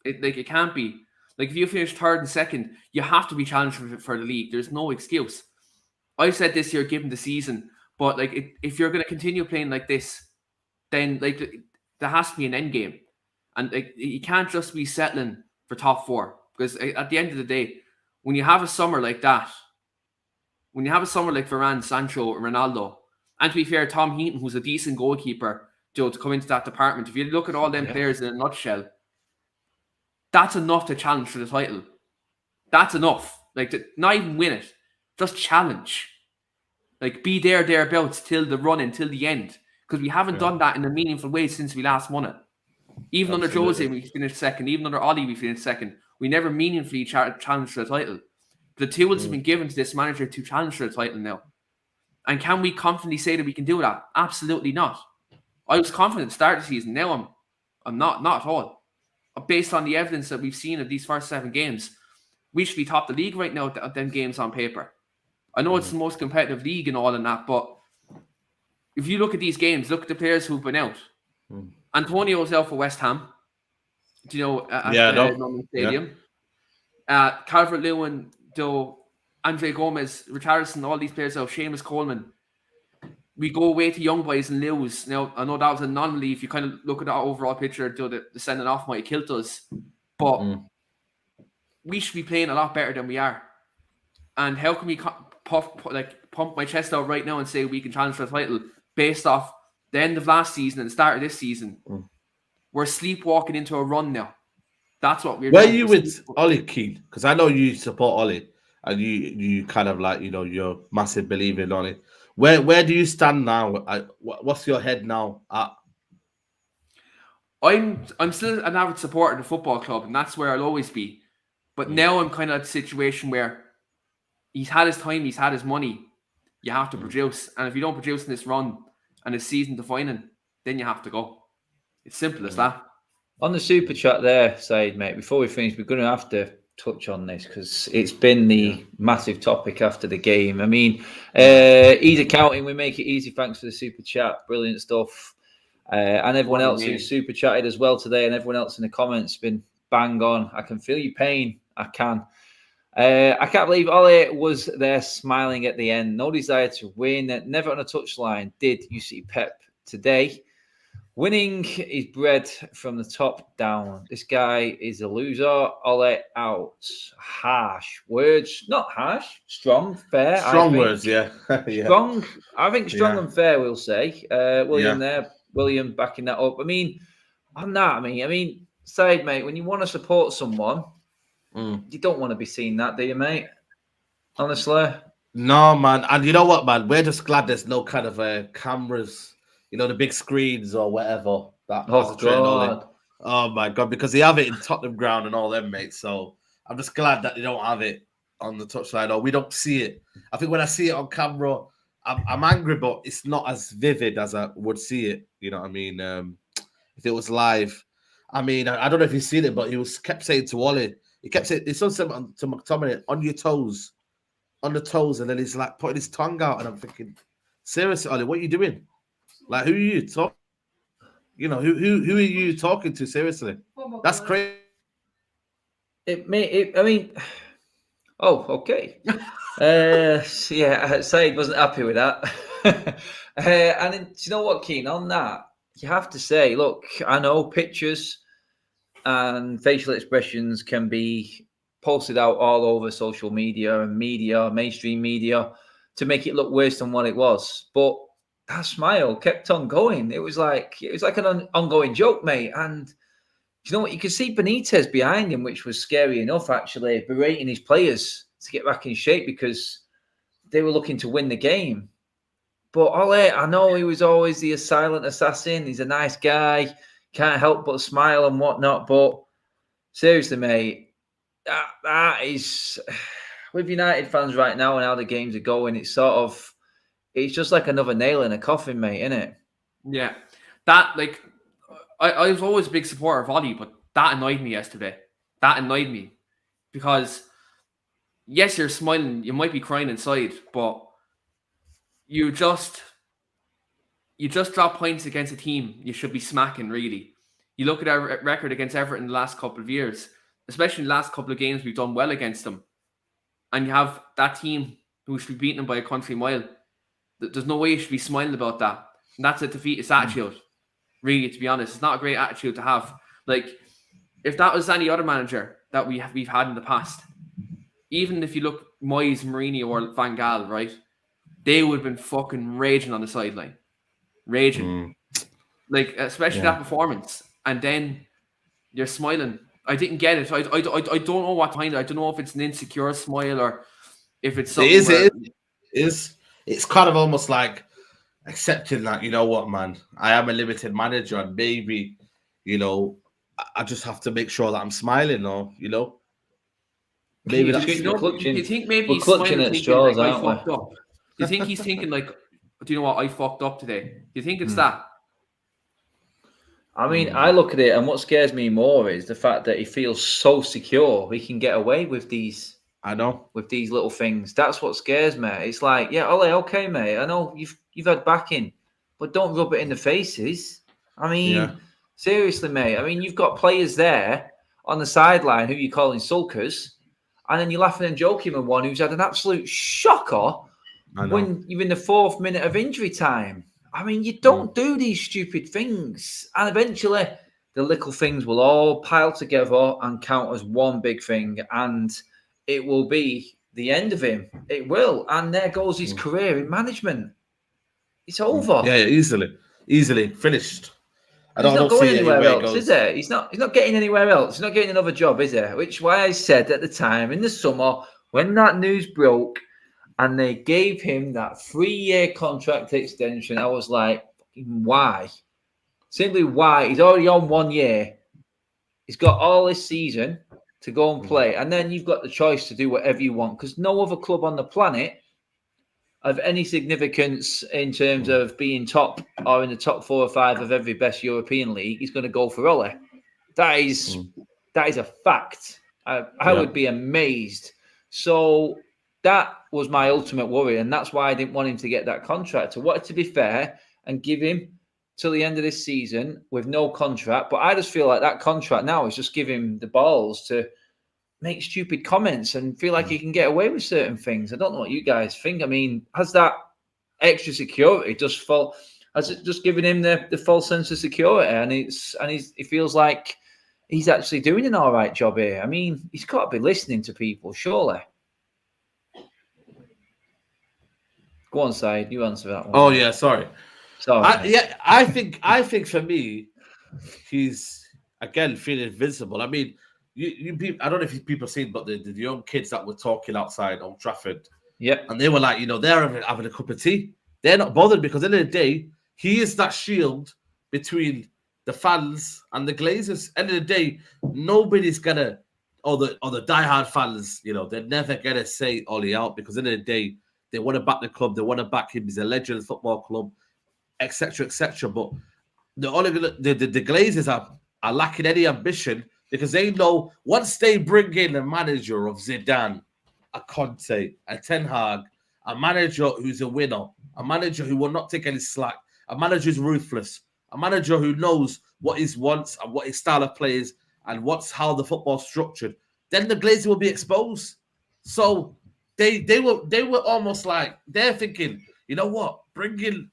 It can't be. Like, if you finish 3rd and 2nd, you have to be challenged for the league. There's no excuse. I've said this year, given the season, but like, if you're going to continue playing like this, then like there has to be an end game, and like, you can't just be settling for top 4, because at the end of the day, when you have a summer like that. When you have a summer like Varane, Sancho, and Ronaldo, and to be fair, Tom Heaton, who's a decent goalkeeper, to come into that department, if you look at all them players in a nutshell, that's enough to challenge for the title. That's enough. Like, not even win it, just challenge. Like, be thereabouts till the run-in, till the end. Because we haven't done that in a meaningful way since we last won it. Even under Jose, we finished 2nd. Even under Ollie, we finished 2nd. We never meaningfully challenged for the title. The tools have been given to this manager to challenge for the title now. And can we confidently say that we can do that? Absolutely not. I was confident at the start of the season. Now I'm not at all. Based on the evidence that we've seen of these first 7 games, we should be top of the league right now at them games on paper. I know it's the most competitive league and all in that, but if you look at these games, look at the players who've been out. Antonio's out for West Ham, at the Stadium. Calvert-Lewin, Andre Gomez, Richarlison, all these players out, Seamus Coleman. We go away to young boys and lose. Now, I know that was an anomaly. If you kind of look at that overall picture, the sending off might have killed us. But we should be playing a lot better than we are. And how can we pump my chest out right now and say we can challenge for the title based off the end of last season and the start of this season? We're sleepwalking into a run now. That's what we're doing. Where are you with Ollie, Keane? Because I know you support Ollie, and you kind of like, you're massive believer in Ollie. Where do you stand now? What's your head now at? I'm still an avid supporter of the football club, and that's where I'll always be. But now I'm kind of at a situation where he's had his time, he's had his money. You have to produce, and if you don't produce in this run and it's season defining, then you have to go. It's simple as that. On the super chat there, Said, mate, before we finish, we're going to have to touch on this because it's been the massive topic after the game. I mean, easy counting, we make it easy. Thanks for the super chat. Brilliant stuff. And everyone else who super chatted as well today, and everyone else in the comments been bang on. I can feel your pain. I can. I can't believe Ollie was there smiling at the end. No desire to win. Never on a touchline. Did you see Pep today? Winning is bred from the top down. This guy is a loser. Ole out. Harsh words. Not harsh. Strong, fair. Strong words, yeah. Strong. I think strong and fair, we'll say. William there. William backing that up. I mean, on that, I mean, Said, mate, when you want to support someone, you don't want to be seeing that, do you, mate? Honestly. No, man. And you know what, man? We're just glad there's no kind of cameras, the big screens or whatever that has a train all in. Oh my God, because they have it in Tottenham ground and all them, mate. So I'm just glad that they don't have it on the touchline, or we don't see it. I think when I see it on camera, I'm angry, but it's not as vivid as I would see it. You know what I mean? If it was live, I mean, I don't know if you've seen it, but kept saying to Wally, he kept saying, it's something to McTominay, on your toes, on the toes, and then he's like putting his tongue out, and I'm thinking, seriously, Ollie, what are you doing? Like, who are you talking? Who are you talking to? Seriously, that's crazy. I mean, oh, okay. Yeah, Said wasn't happy with that. And then, do you know what, Keane? On that, you have to say, look, I know pictures and facial expressions can be posted out all over social media and mainstream media, to make it look worse than what it was. But that smile kept on going. It was like an ongoing joke, mate. And do you know what? You could see Benitez behind him, which was scary enough, actually, berating his players to get back in shape because they were looking to win the game. But Ole, I know he was always the silent assassin. He's a nice guy, can't help but smile and whatnot. But seriously, mate, that is, with United fans right now and how the games are going, it's just like another nail in a coffin, mate, isn't it? Yeah. That, like, I was always a big supporter of Ollie, but that annoyed me yesterday. That annoyed me. Because, yes, you're smiling, you might be crying inside, but you just drop points against a team you should be smacking, really. You look at our record against Everton the last couple of years, especially in the last couple of games, we've done well against them. And you have that team who should be beating them by a country mile. There's no way you should be smiling about that. And that's a defeatist attitude, really, to be honest. It's not a great attitude to have. Like, if that was any other manager that we've had in the past, even if you look Moyes, Mourinho, or Van Gaal, right, they would have been fucking raging on the sideline. Raging. Like, especially that performance. And then you're smiling. I didn't get it. I don't know what's behind it. I don't know if it's an insecure smile or if it's something. It's kind of almost like accepting that, you know what, man, I am a limited manager and maybe, I just have to make sure that I'm smiling, or, maybe do you think maybe he's clutching at straws, like, I fucked up? Do you think he's thinking like, do you know what, I fucked up today? Do you think it's that? I mean, I look at it, and what scares me more is the fact that he feels so secure he can get away with these. I know, with these little things. That's what scares me. It's like, yeah, Ole, okay, mate. I know you've had backing, but don't rub it in the faces. I mean, seriously, mate. I mean, you've got players there on the sideline who you're calling sulkers, and then you're laughing and joking with one who's had an absolute shocker when you're in the 4th minute of injury time. I mean, you don't do these stupid things. And eventually, the little things will all pile together and count as one big thing. And it will be the end of him. It will. And there goes his career in management. It's over. Yeah, easily finished. He's not going anywhere else, is there? He's not getting anywhere else. He's not getting another job, is there? Which why I said at the time in the summer when that news broke and they gave him that 3-year contract extension, I was like, why? Simply why? He's already on 1 year. He's got all this season to go and play. And then you've got the choice to do whatever you want because no other club on the planet of any significance in terms of being top or in the top 4 or 5 of every best European league is going to go for Ole. That is a fact. I would be amazed. So that was my ultimate worry, and that's why I didn't want him to get that contract. I wanted to be fair and give him till the end of this season with no contract. But I just feel like that contract now is just giving him the balls to make stupid comments and feel like he can get away with certain things. I don't know what you guys think. I mean, has that extra security has it just given him the false sense of security? And he feels like he's actually doing an all right job here. I mean, he's got to be listening to people, surely. Go on, Said. You answer that one. Oh yeah, sorry. I think for me, he's again feeling invincible. I mean, you I don't know if people seen, but the young kids that were talking outside Old Trafford, Yeah. And they were like, they're having a cup of tea. They're not bothered because at the end of the day, he is that shield between the fans and the Glazers. End of the day, nobody's gonna, or the diehard fans, they're never gonna say Ollie out because at the end of the day, they want to back the club, they want to back him. He's a legend of the football club, etc., etc. But the Glazers are lacking any ambition because they know once they bring in a manager of Zidane, a Conte, a Ten Hag, a manager who's a winner, a manager who will not take any slack, a manager who's ruthless, a manager who knows what he wants and what his style of play is and how the football's structured, then the Glazers will be exposed. So they were almost like they're thinking, you know what, bring in.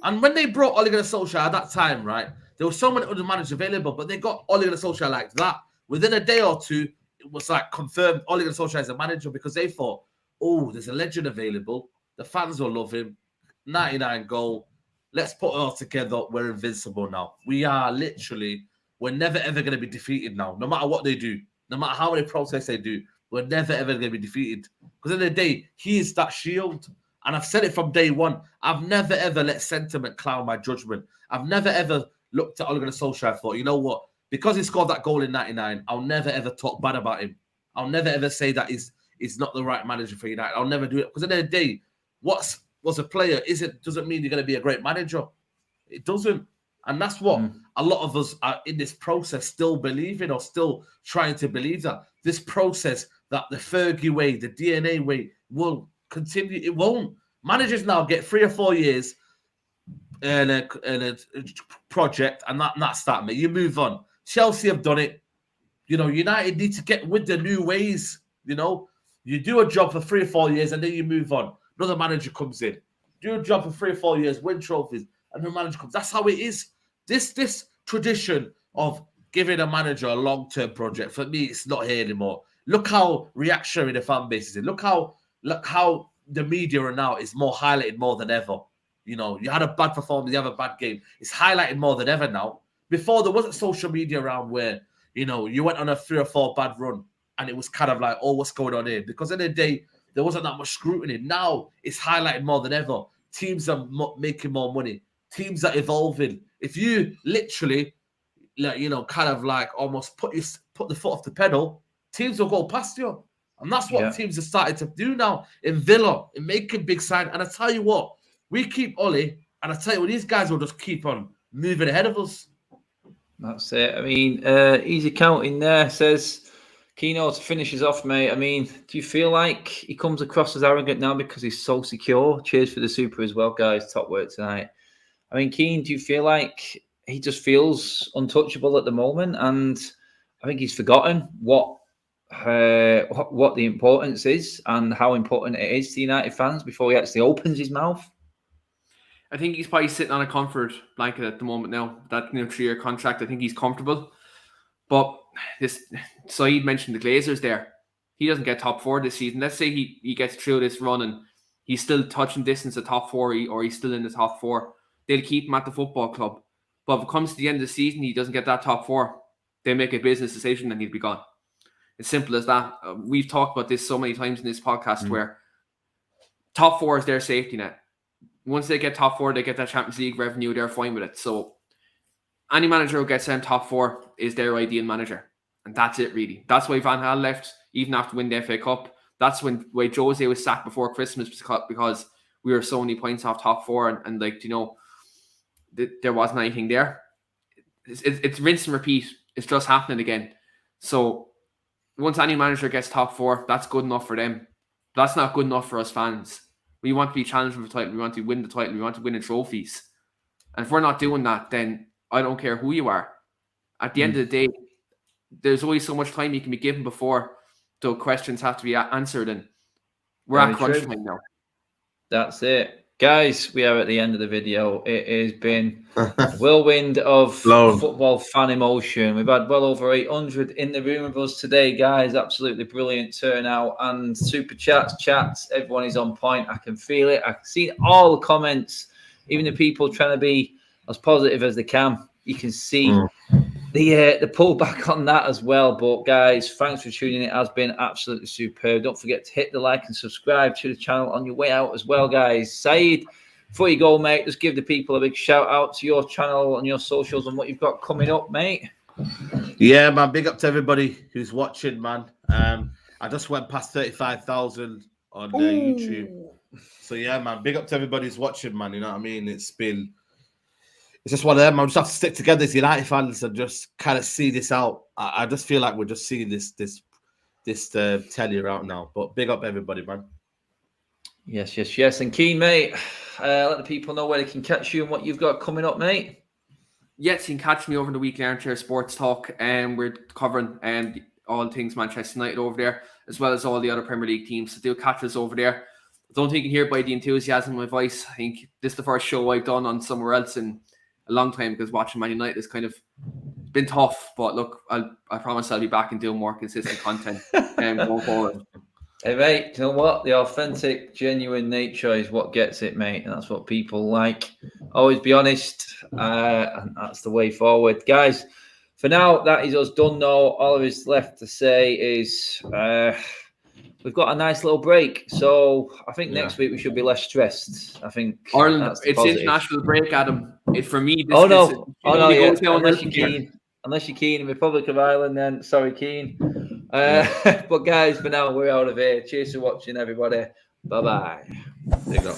And when they brought Ole Gunnar Solskjaer at that time, right, there were so many other managers available, but they got Ole Gunnar Solskjaer like that. Within a day or two, it was like confirmed Ole Gunnar Solskjaer is a manager because they thought, oh, there's a legend available. The fans will love him. 99 goal. Let's put it all together. We're invincible now. We're never ever going to be defeated now. No matter what they do, no matter how many process they do, we're never ever going to be defeated. Because at the end of the day, he is that shield. And I've said it from day one. I've never ever let sentiment cloud my judgment. I've never ever looked at Ole Gunnar Solskjaer and thought, you know what? Because he scored that goal in 99, I'll never ever talk bad about him. I'll never ever say that he's not the right manager for United. I'll never do it. Because at the end of the day, what's a player doesn't mean you're going to be a great manager. It doesn't. And that's what a lot of us are in this process still believing or still trying to believe, that this process, that the Fergie way, the DNA way will continue. It won't. Managers now get 3 or 4 years in a project and that's that, mate. You move on. Chelsea have done it. United need to get with the new ways. You do a job for 3 or 4 years and then you move on. Another manager comes in. Do a job for 3 or 4 years, win trophies, and the manager comes. That's how it is. This tradition of giving a manager a long-term project, for me, it's not here anymore. Look how reactionary the fan base is. Look how the media are now is more highlighted more than ever. You had a bad performance, you have a bad game. It's highlighted more than ever now. Before, there wasn't social media around where, you went on a 3 or 4 bad run and it was kind of like, oh, what's going on here? Because at the end of the day, there wasn't that much scrutiny. Now it's highlighted more than ever. Teams are making more money. Teams are evolving. If you literally, kind of like almost put the foot off the pedal, teams will go past you. And that's what teams are starting to do now in Villa, in making big sign. And I tell you what, we keep Ollie, and I tell you what, these guys will just keep on moving ahead of us. That's it. I mean, easy counting there says, Keno, to finish us off, mate. I mean, do you feel like he comes across as arrogant now because he's so secure? Cheers for the super as well, guys. Top work tonight. I mean, Keane, do you feel like he just feels untouchable at the moment? And I think he's forgotten what the importance is and how important it is to United fans before he actually opens his mouth. I think he's probably sitting on a comfort blanket at the moment now. That 3-year contract, I think he's comfortable. But Saeed mentioned the Glazers there. He doesn't get top 4 this season. Let's say he gets through this run and he's still touching distance of top 4 or he's still in the top 4. They'll keep him at the football club. But if it comes to the end of the season, he doesn't get that top 4, they make a business decision and he'll be gone. It's simple as that. We've talked about this so many times in this podcast where top 4 is their safety net. Once they get top 4, they get that Champions League revenue, they're fine with it. So any manager who gets them top 4 is their ideal manager. And that's it, really. That's why Van Gaal left, even after winning the FA Cup. That's why Jose was sacked before Christmas, because we were so many points off top 4 and there wasn't anything there. It's rinse and repeat. It's just happening again. So once any manager gets top 4, that's good enough for them. That's not good enough for us fans. We want to be challenged for the title. We want to win the title. We want to win the trophies. And if we're not doing that, then I don't care who you are. At the end of the day, there's always so much time you can be given before the questions have to be answered. And we're at crunch time now. That's it. Guys, we are at the end of the video. It has been a whirlwind of football fan emotion. We've had well over 800 in the room with us today, guys. Absolutely brilliant turnout. And super chats. Everyone is on point. I can feel it. I can see all the comments, even the people trying to be as positive as they can. You can see the pullback on that as well. But guys, thanks for tuning in. It has been absolutely superb. Don't forget to hit the like and subscribe to the channel on your way out as well, guys. Saeed, before you go, mate, just give the people a big shout out to your channel and your socials and what you've got coming up, mate. Yeah, man. Big up to everybody who's watching, man. I just went past 35,000 on YouTube. So yeah, man. Big up to everybody who's watching, man. You know what I mean? It's just one of them. I just have to stick together as United fans and just kind of see this out. I just feel like we're just seeing this telly out now. But big up everybody, man. Yes. And Keen, mate, let the people know where they can catch you and what you've got coming up, mate. Yes, you can catch me over the weekly Armchair Sports Talk, and we're covering all things Manchester United over there, as well as all the other Premier League teams. So do catch us over there. I don't think you can hear by the enthusiasm in my voice. I think this is the first show I've done on somewhere else in a long time, because watching Man United has kind of been tough. But look, I promise I'll be back and doing more consistent content going forward. Hey, mate, you know what? The authentic, genuine nature is what gets it, mate. And that's what people like. Always be honest. And that's the way forward. Guys, for now, that is us done, though. All there is left to say is we've got a nice little break. So I think next week we should be less stressed. I think Ireland, it's positive. International break, Adam. For me, unless you're keen in Republic of Ireland, then sorry, Keen. But guys, for now, we're out of here. Cheers for watching, everybody. Bye-bye. There you go.